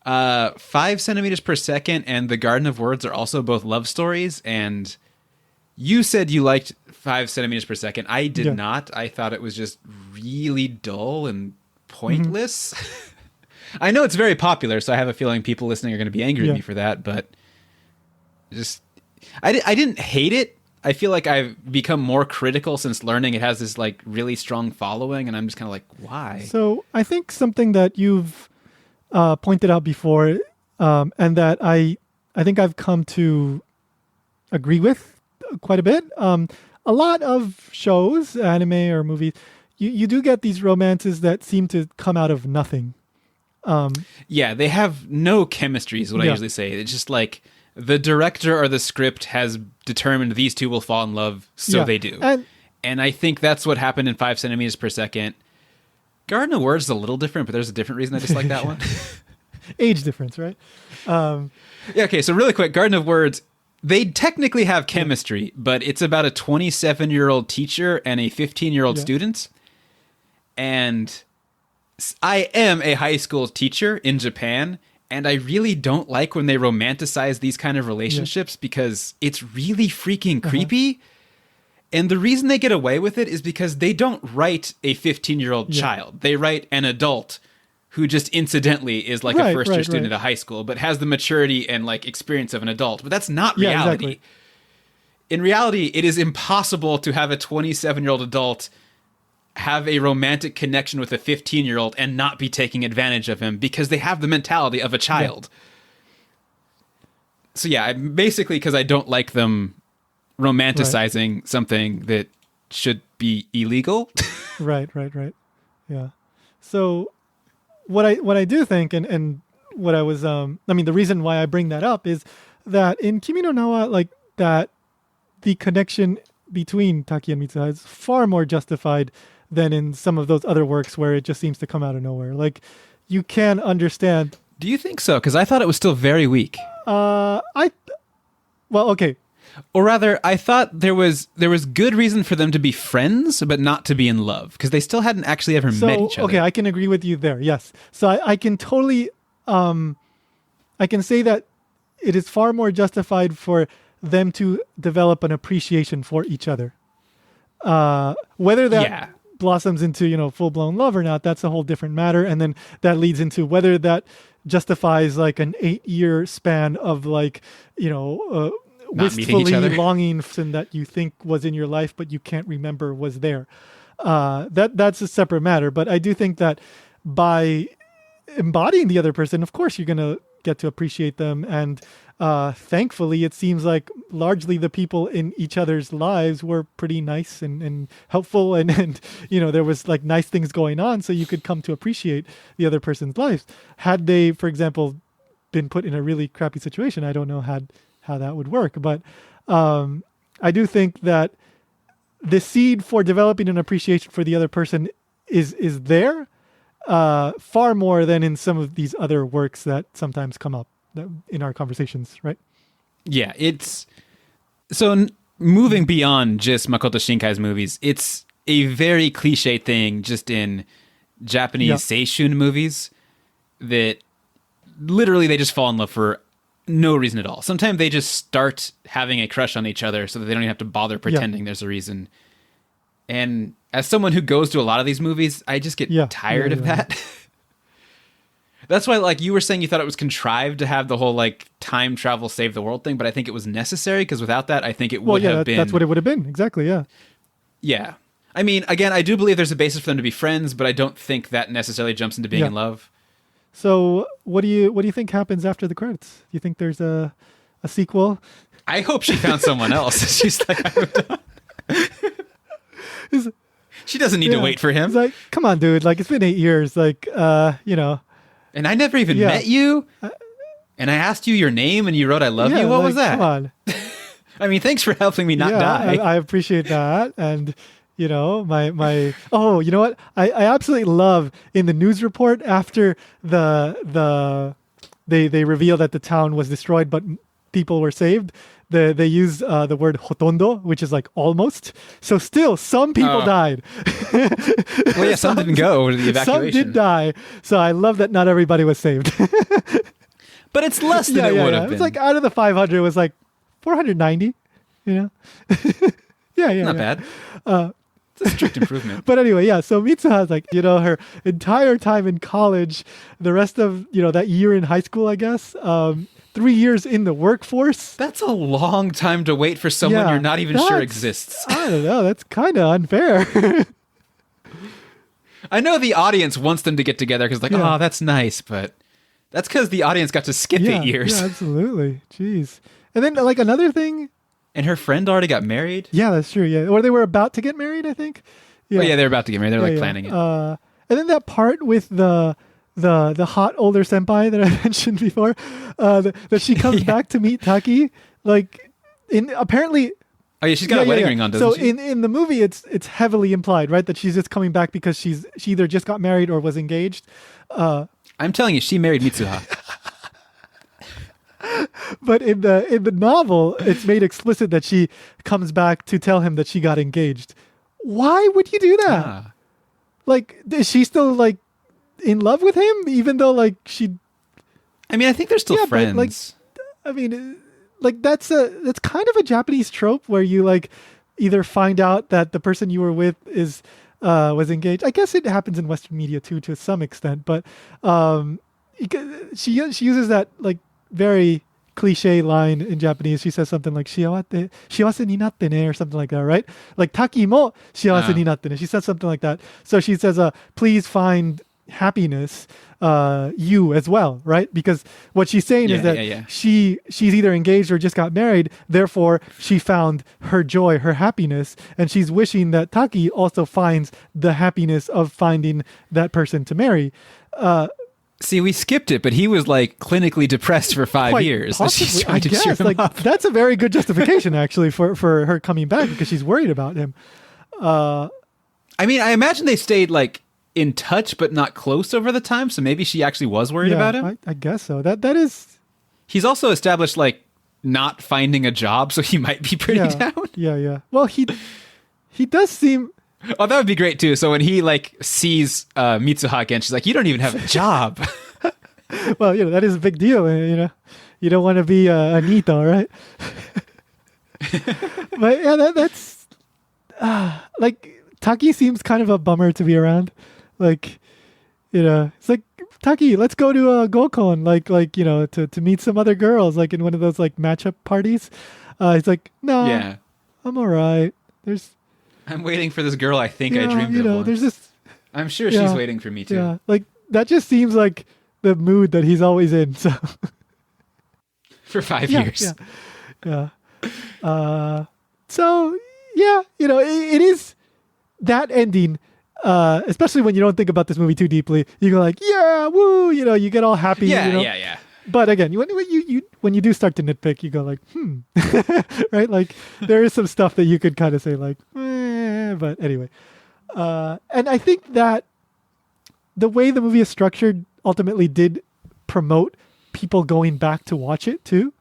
5 centimeters per second and The Garden of Words are also both love stories, and you said you liked 5 centimeters per second. I did not. I thought it was just really dull and pointless. I know it's very popular, so I have a feeling people listening are going to be angry at me for that, but just I didn't hate it. I feel like I've become more critical since learning it has this like really strong following, and I'm just kind of like, why? So I think something that you've pointed out before, and that I think I've come to agree with quite a bit. A lot of shows, anime or movies, you do get these romances that seem to come out of nothing. They have no chemistry is what I usually say. It's just like the director or the script has determined these two will fall in love, so they do. And I think that's what happened in 5 centimeters per second. Garden of Words is a little different, but there's a different reason I dislike that one. Age difference, right? Okay, so really quick, Garden of Words, they technically have chemistry, but it's about a 27-year-old teacher and a 15-year-old student. And I am a high school teacher in Japan, and I really don't like when they romanticize these kind of relationships because it's really freaking creepy. And the reason they get away with it is because they don't write a 15-year-old child. They write an adult who just incidentally is like a first-year student at a high school, but has the maturity and like experience of an adult. But that's not reality. Exactly. In reality, it is impossible to have a 27-year-old adult have a romantic connection with a 15-year-old and not be taking advantage of him because they have the mentality of a child. So basically because I don't like them romanticizing something that should be illegal. Right. Yeah. So what I do think, and what I was, the reason why I bring that up is that in Kimi no Na wa, like that the connection between Taki and Mitsuha is far more justified than in some of those other works where it just seems to come out of nowhere. Like you can understand. Do you think so? Because I thought it was still very weak. Okay. Or rather, I thought there was good reason for them to be friends, but not to be in love, because they still hadn't actually ever met each other. Okay, I can agree with you there. Yes, so I can totally, I can say that it is far more justified for them to develop an appreciation for each other. Whether that blossoms into full blown love or not, that's a whole different matter, and then that leads into whether that justifies like an 8-year span of like wistfully longing that you think was in your life but you can't remember was there. That's a separate matter, but I do think that by embodying the other person, of course you're going to get to appreciate them, and thankfully it seems like largely the people in each other's lives were pretty nice and helpful, and there was like nice things going on, so you could come to appreciate the other person's lives. Had they, for example, been put in a really crappy situation, I don't know how that would work, but I do think that the seed for developing an appreciation for the other person is there far more than in some of these other works that sometimes come up in our conversations, right? Yeah, it's so moving beyond just Makoto Shinkai's movies, it's a very cliche thing just in Japanese seishun movies that literally they just fall in love for no reason at all. Sometimes they just start having a crush on each other so that they don't even have to bother pretending there's a reason. And as someone who goes to a lot of these movies, I just get tired of that. That's why, like, you were saying you thought it was contrived to have the whole, like, time travel save the world thing, but I think it was necessary, because without that, I think it would have been... that's what it would have been. Exactly, yeah. Yeah. I mean, again, I do believe there's a basis for them to be friends, but I don't think that necessarily jumps into being in love. So what do you think happens after the credits? Do you think there's a sequel? I hope she found someone else. She's like, I'm done. She doesn't need to wait for him. It's like, come on, dude. Like, it's been 8 years. Like, And I never even met you. And I asked you your name and you wrote I love you. What was that? Come on. I mean, thanks for helping me not die. I appreciate that. And, you know, oh, you know what? I absolutely love in the news report after they reveal that the town was destroyed, but people were saved. They use the word hotondo, which is like almost. So still, some people died. Well, yeah, some didn't go to the evacuation. Some did die. So I love that not everybody was saved. But it's less than it would have been. It's like out of the 500, it was like 490, you know? Not bad. It's a strict improvement. But anyway, so Mitsuha's like, you know, her entire time in college, the rest of, you know, that year in high school, I guess, 3 years in the workforce. That's a long time to wait for someone you're not even sure exists. I don't know. That's kind of unfair. I know the audience wants them to get together because like, oh, that's nice, but that's because the audience got to skip 8 years. Yeah, absolutely. Jeez. And then like another thing. And her friend already got married? Yeah, that's true. Yeah. Or they were about to get married, I think. Yeah. Oh, yeah, they're about to get married. They're planning it. And then that part with the hot older senpai that I mentioned before, that she comes back to meet Taki, like apparently. Oh yeah, she's got a wedding ring on, doesn't so she? in the movie, it's heavily implied, right, that she's just coming back because she either just got married or was engaged. I'm telling you, she married Mitsuha. But in the novel, it's made explicit that she comes back to tell him that she got engaged. Why would you do that? Like, is she still like in love with him, even though like she? I mean, I think they're still friends. But, like, I mean, like that's kind of a Japanese trope where you like either find out that the person you were with is was engaged. I guess it happens in Western media too, to some extent. But she uses that like very cliche line in Japanese. She says something like "shiawase ni natte ne" or something like that, right? Like Taki mo shiawase ni natte ne. She says something like that. So she says, "Please find happiness, you as well," right? Because what she's saying is that she's either engaged or just got married. Therefore, she found her joy, her happiness, and she's wishing that Taki also finds the happiness of finding that person to marry. See, we skipped it, but he was like clinically depressed for 5 years. Possibly, She's trying to cheer him up. That's a very good justification, actually, for her coming back because she's worried about him. I mean, I imagine they stayed like in touch, but not close over the time. So maybe she actually was worried about him. I guess so. That is. He's also established like not finding a job, so he might be pretty down. Yeah. Well, he does seem. Oh, that would be great too. So when he like sees Mitsuha again, she's like, "You don't even have a job." Well, you know, that is a big deal. You know, you don't want to be a Nito, right? But yeah, that's like Taki seems kind of a bummer to be around. Like, you know, it's like, Taki, let's go to a Gokon, like you know, to meet some other girls, like in one of those like matchup parties. He's like, no, I'm all right. I'm waiting for this girl I think I dreamed of once. There's this. I'm sure she's waiting for me too. Yeah, like that just seems like the mood that he's always in. So for 5 years. Yeah. So yeah, you know, it is that ending. Especially when you don't think about this movie too deeply, you go like, yeah, woo, you know, you get all happy. Yeah. But again, when you do start to nitpick, you go like, right? Like there is some stuff that you could kind of say like, but anyway. And I think that the way the movie is structured ultimately did promote people going back to watch it too,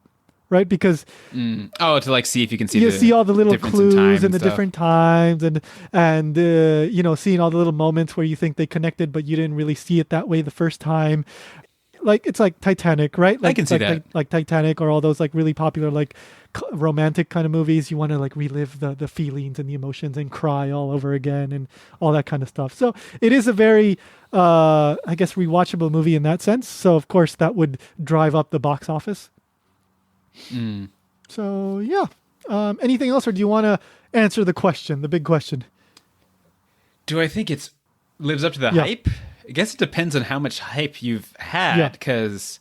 right? Because to like see if you can see you see all the little clues and the stuff. different times and you know, seeing all the little moments where you think they connected but you didn't really see it that way the first time. Like it's like Titanic, right? Like, I can see that. Like Titanic or all those like really popular like romantic kind of movies. You want to like relive the feelings and the emotions and cry all over again and all that kind of stuff. So it is a very I guess rewatchable movie in that sense. So of course that would drive up the box office. So yeah. Anything else, or do you want to answer the question, the big question? Do I think it's lives up to the hype? I guess it depends on how much hype you've had, Yeah. because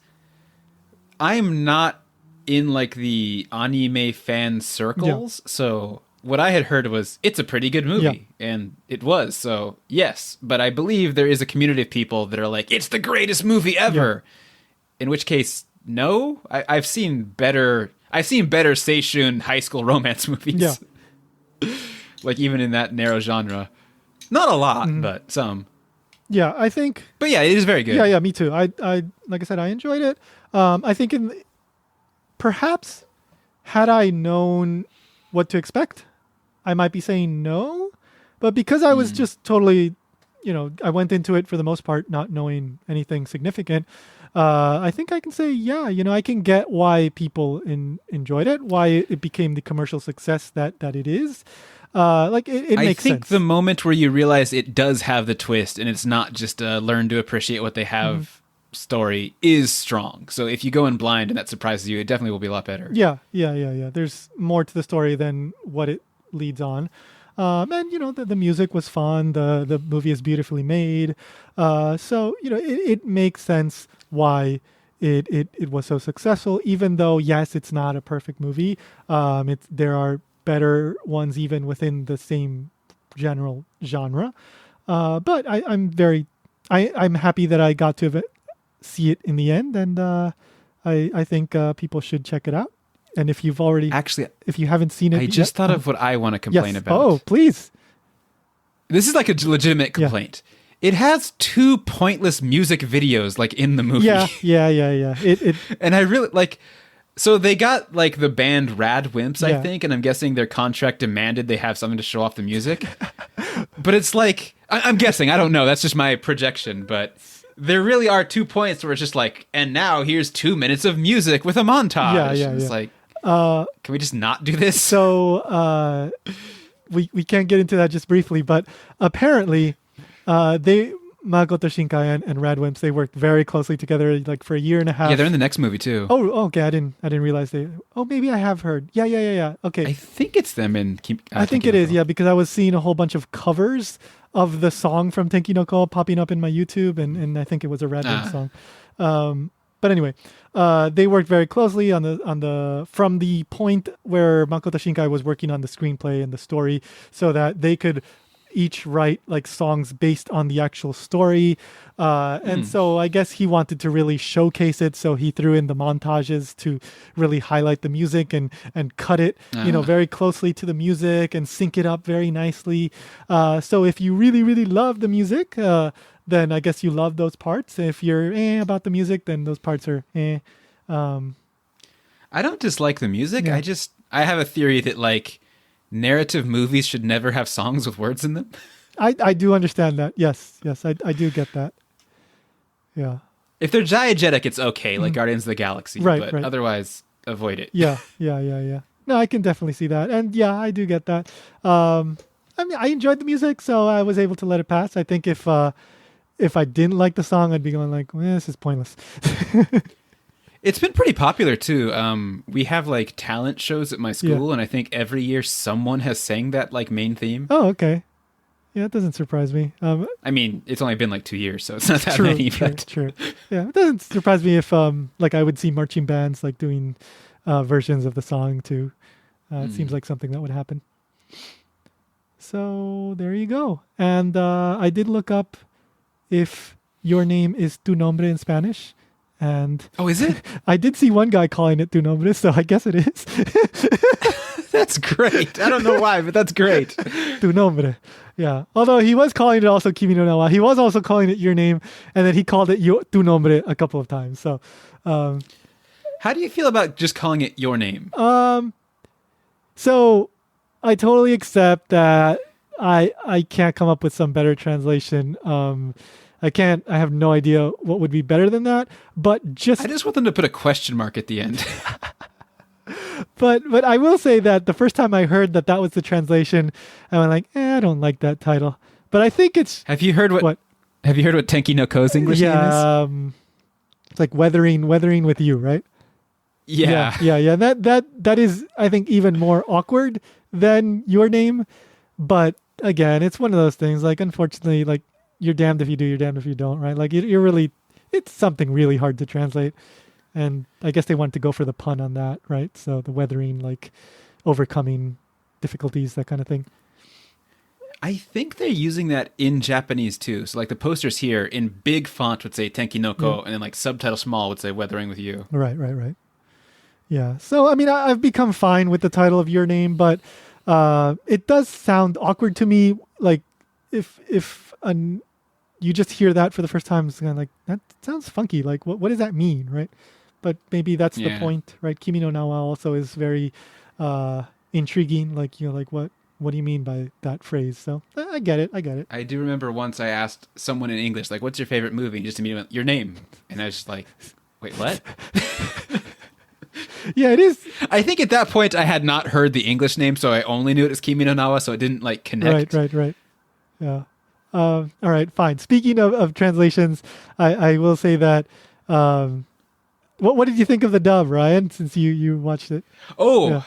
I'm not in like the anime fan circles, so what I had heard was it's a pretty good movie, and it was. So yes, but I believe there is a community of people that are like, it's the greatest movie ever. In which case, no, I've seen better. I've seen better seishun high school romance movies. Yeah. Like even in that narrow genre, not a lot, but some. Yeah, I think. But yeah, it is very good. Yeah, me too. I like I said, I enjoyed it. I think perhaps had I known what to expect, I might be saying no. But because I was just totally, I went into it for the most part not knowing anything significant. I think I can say, yeah, I can get why people enjoyed it, why it became the commercial success that it is. Like it makes sense. I think the moment where you realize it does have the twist and it's not just a learn to appreciate what they have story is strong. So if you go in blind and that surprises you, it definitely will be a lot better. Yeah. There's more to the story than what it leads on. And the music was fun. The movie is beautifully made. So it makes sense why it was so successful. Even though yes, it's not a perfect movie. There are better ones even within the same general genre. But I'm happy that I got to see it in the end, and I think people should check it out. And if you've already if you haven't seen it, I just thought of what I want to complain about. Oh, please. This is like a legitimate complaint. It has 2 pointless music videos like in the movie. Yeah. And I really like. So they got like the band Radwimps, I Yeah. think, and I'm guessing their contract demanded they have something to show off the music. But it's like, I'm guessing, I don't know, that's just my projection, but there really are 2 points where it's just like, and now here's 2 minutes of music with a montage. Yeah. It's like, can we just not do this? So we can't get into that just briefly, but apparently Makoto Shinkai and Radwimps, they worked very closely together like for a year and a half. Yeah, they're in the next movie too. Oh, okay. I didn't realize they. Oh, maybe I have heard. Yeah. Okay. I think it's them in. I think it is. Yeah, because I was seeing a whole bunch of covers of the song from Tenki no Ko popping up in my YouTube, and I think it was a Radwimps song. But anyway, they worked very closely on the from the point where Makoto Shinkai was working on the screenplay and the story, so that they could each write like songs based on the actual story. And so I guess he wanted to really showcase it. So he threw in the montages to really highlight the music and cut it, very closely to the music and sync it up very nicely. So if you really, really love the music, then I guess you love those parts. If you're about the music, then those parts are I don't dislike the music. Yeah. I have a theory that like narrative movies should never have songs with words in them. I do understand that. Yes, I do get that. Yeah. If they're diegetic, it's okay, like Guardians of the Galaxy. Right. Otherwise, avoid it. Yeah. No, I can definitely see that. And yeah, I do get that. I mean, I enjoyed the music, so I was able to let it pass. I think if I didn't like the song, I'd be going like, this is pointless. It's been pretty popular too. We have like talent shows at my school, and I think every year someone has sang that like main theme. Oh, okay. Yeah, it doesn't surprise me. I mean, it's only been like 2 years, so it's not that many. True. Yeah, it doesn't surprise me if like I would see marching bands like doing versions of the song too. It seems like something that would happen. So there you go. And I did look up if your name is tu nombre in Spanish. And oh, is it? I did see one guy calling it tu nombre, so I guess it is. That's great. I don't know why, but that's great. Tu nombre. Yeah. Although he was calling it also Kimi no Nawa. He was also calling it your name, and then he called it tu nombre a couple of times. So, how do you feel about just calling it your name? So I totally accept that I can't come up with some better translation. I have no idea what would be better than that, but I just want them to put a question mark at the end. But I will say that the first time I heard that was the translation, I went like, I don't like that title. But I think it's... Have you heard what Tenki no Ko's English name is? It's like weathering with you, right? Yeah. Yeah. That is, I think, even more awkward than your name. But again, it's one of those things. Like, unfortunately, like you're damned if you do, you're damned if you don't, right? Like you're really, it's something really hard to translate. And I guess they wanted to go for the pun on that, right? So the weathering, like overcoming difficulties, that kind of thing. I think they're using that in Japanese too. So like the posters here in big font would say Tenki no Ko, and then like subtitle small would say Weathering with You. Right. Yeah. So I mean, I've become fine with the title of Your Name, but it does sound awkward to me. Like if you just hear that for the first time, it's kind of like, that sounds funky. Like what does that mean, right? But maybe that's the point, right? Kimi no Nawa also is very intriguing. Like, like what do you mean by that phrase? So I get it. I do remember once I asked someone in English, like, what's your favorite movie? And just immediately went, Your Name. And I was just like, wait, what? Yeah, it is. I think at that point I had not heard the English name, so I only knew it as Kimi no Nawa, so it didn't like connect. Right. Yeah. All right, fine. Speaking of translations, I will say that, what did you think of the dub, Ryan, since you watched it? Oh, yeah.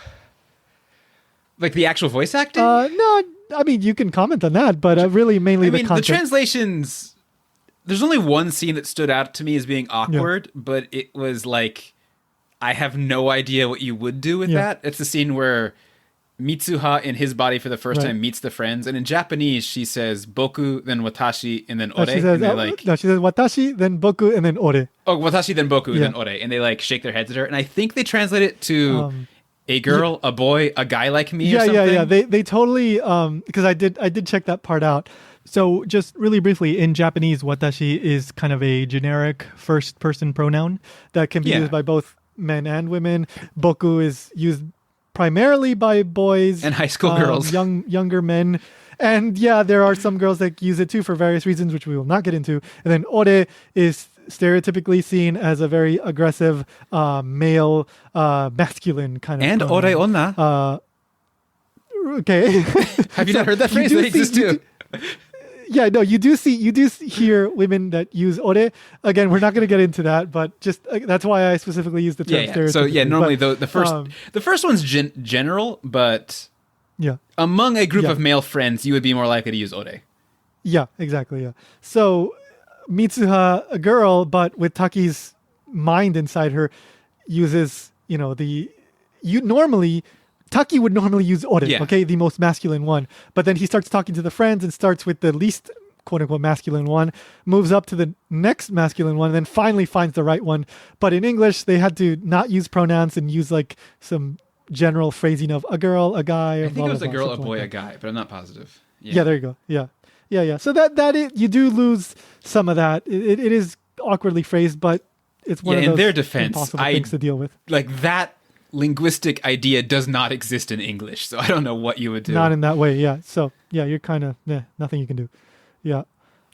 Like the actual voice acting? No, I mean, you can comment on that, but really mainly the content. The translations, there's only one scene that stood out to me as being awkward, but it was like, I have no idea what you would do with that. It's the scene where Mitsuha in his body for the first time meets the friends, and in Japanese she says boku, then watashi, and then ore. She says, she says watashi, then boku, and then ore. Oh, watashi, then boku, then ore, and they like shake their heads at her, and I think they translate it to a girl, a boy, a guy like me. Or something. Yeah. They totally because I did check that part out. So just really briefly, in Japanese, watashi is kind of a generic first person pronoun that can be used by both men and women. Boku is used primarily by boys and high school girls, younger men, and there are some girls that use it too for various reasons, which we will not get into. And then ore is stereotypically seen as a very aggressive male masculine kind of and pronoun. ore onna. Okay. Have you not heard that phrase? That exists too. Yeah, no, you do hear women that use ore. Again, we're not going to get into that, but just that's why I specifically use the term stereotypically. So normally the first one's general, but among a group of male friends, you would be more likely to use ore. Yeah, exactly. Yeah. So Mitsuha, a girl, but with Taki's mind inside her, uses Taki would normally use ore, okay, the most masculine one. But then he starts talking to the friends and starts with the least quote-unquote masculine one, moves up to the next masculine one, and then finally finds the right one. But in English, they had to not use pronouns and use like some general phrasing of a girl, a guy. I think it was a girl, a boy, a guy, but I'm not positive. Yeah, there you go. Yeah. So that you do lose some of that. It is awkwardly phrased, but it's one of those in their defense, impossible things to deal with. Like that linguistic idea does not exist in English, so I don't know what you would do. Not in that way, yeah. So you're kind of nothing you can do. Yeah,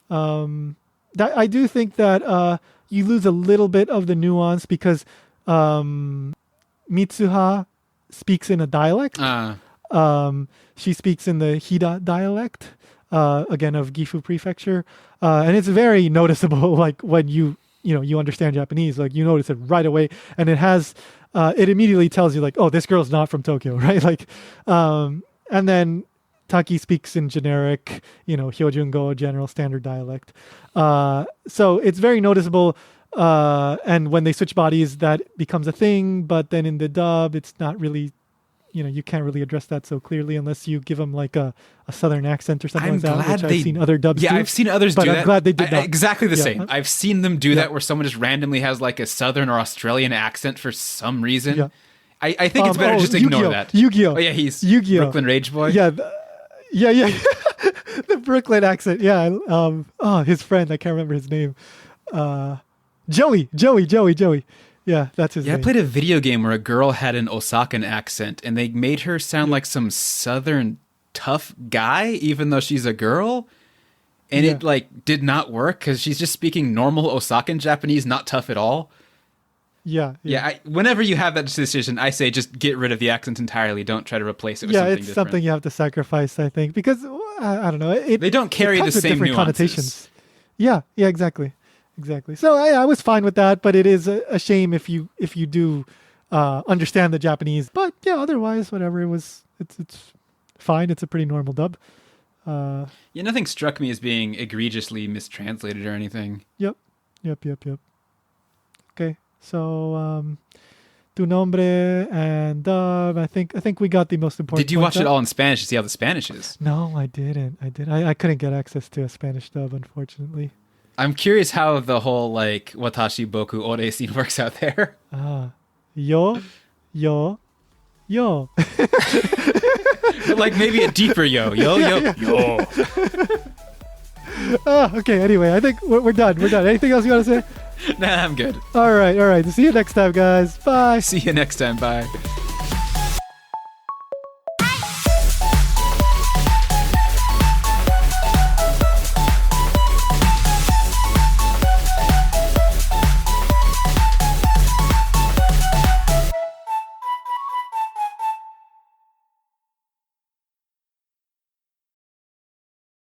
that I do think that you lose a little bit of the nuance because Mitsuha speaks in a dialect. She speaks in the Hida dialect, again of Gifu Prefecture, and it's very noticeable. Like when you understand Japanese, like you notice it right away, and it has. It immediately tells you like, oh, this girl's not from Tokyo, right? Like, and then Taki speaks in generic, Hyojungo, general standard dialect. So it's very noticeable. And when they switch bodies, that becomes a thing. But then in the dub, it's not really, you can't really address that so clearly unless you give them like a southern accent or something like that, which I've seen other dubs do. Yeah, I've seen others do that. But I'm glad they did that. Exactly the same. I've seen them do that where someone just randomly has like a southern or Australian accent for some reason. Yeah. I think it's better just to ignore that. Yu-Gi-Oh! Oh yeah, he's Yu-Gi-Oh! Brooklyn Rage Boy. Yeah. Yeah. The Brooklyn accent. Yeah. His friend, I can't remember his name. Joey. Yeah, that's his name. I played a video game where a girl had an Osakan accent, and they made her sound like some southern tough guy, even though she's a girl. And it like did not work because she's just speaking normal Osakan Japanese, not tough at all. Yeah. Whenever you have that decision, I say just get rid of the accent entirely. Don't try to replace it with something different. Yeah, it's something you have to sacrifice, I think, because I don't know. They don't carry the same nuances. Connotations. Yeah, exactly. So I was fine with that, but it is a shame if you do understand the Japanese. But yeah, otherwise, whatever, it's fine. It's a pretty normal dub. Yeah, nothing struck me as being egregiously mistranslated or anything. Yep. Okay, so tu nombre and dub. I think we got the most important. Did you watch points it out. all in Spanish to see how the Spanish is? No, I didn't. I couldn't get access to a Spanish dub, unfortunately. I'm curious how the whole like watashi boku ore scene works out there. Yo. But like maybe a deeper yo. Okay, anyway, I think we're done. Anything else you want to say? Nah, I'm good. All right. See you next time, guys. Bye. See you next time. Bye.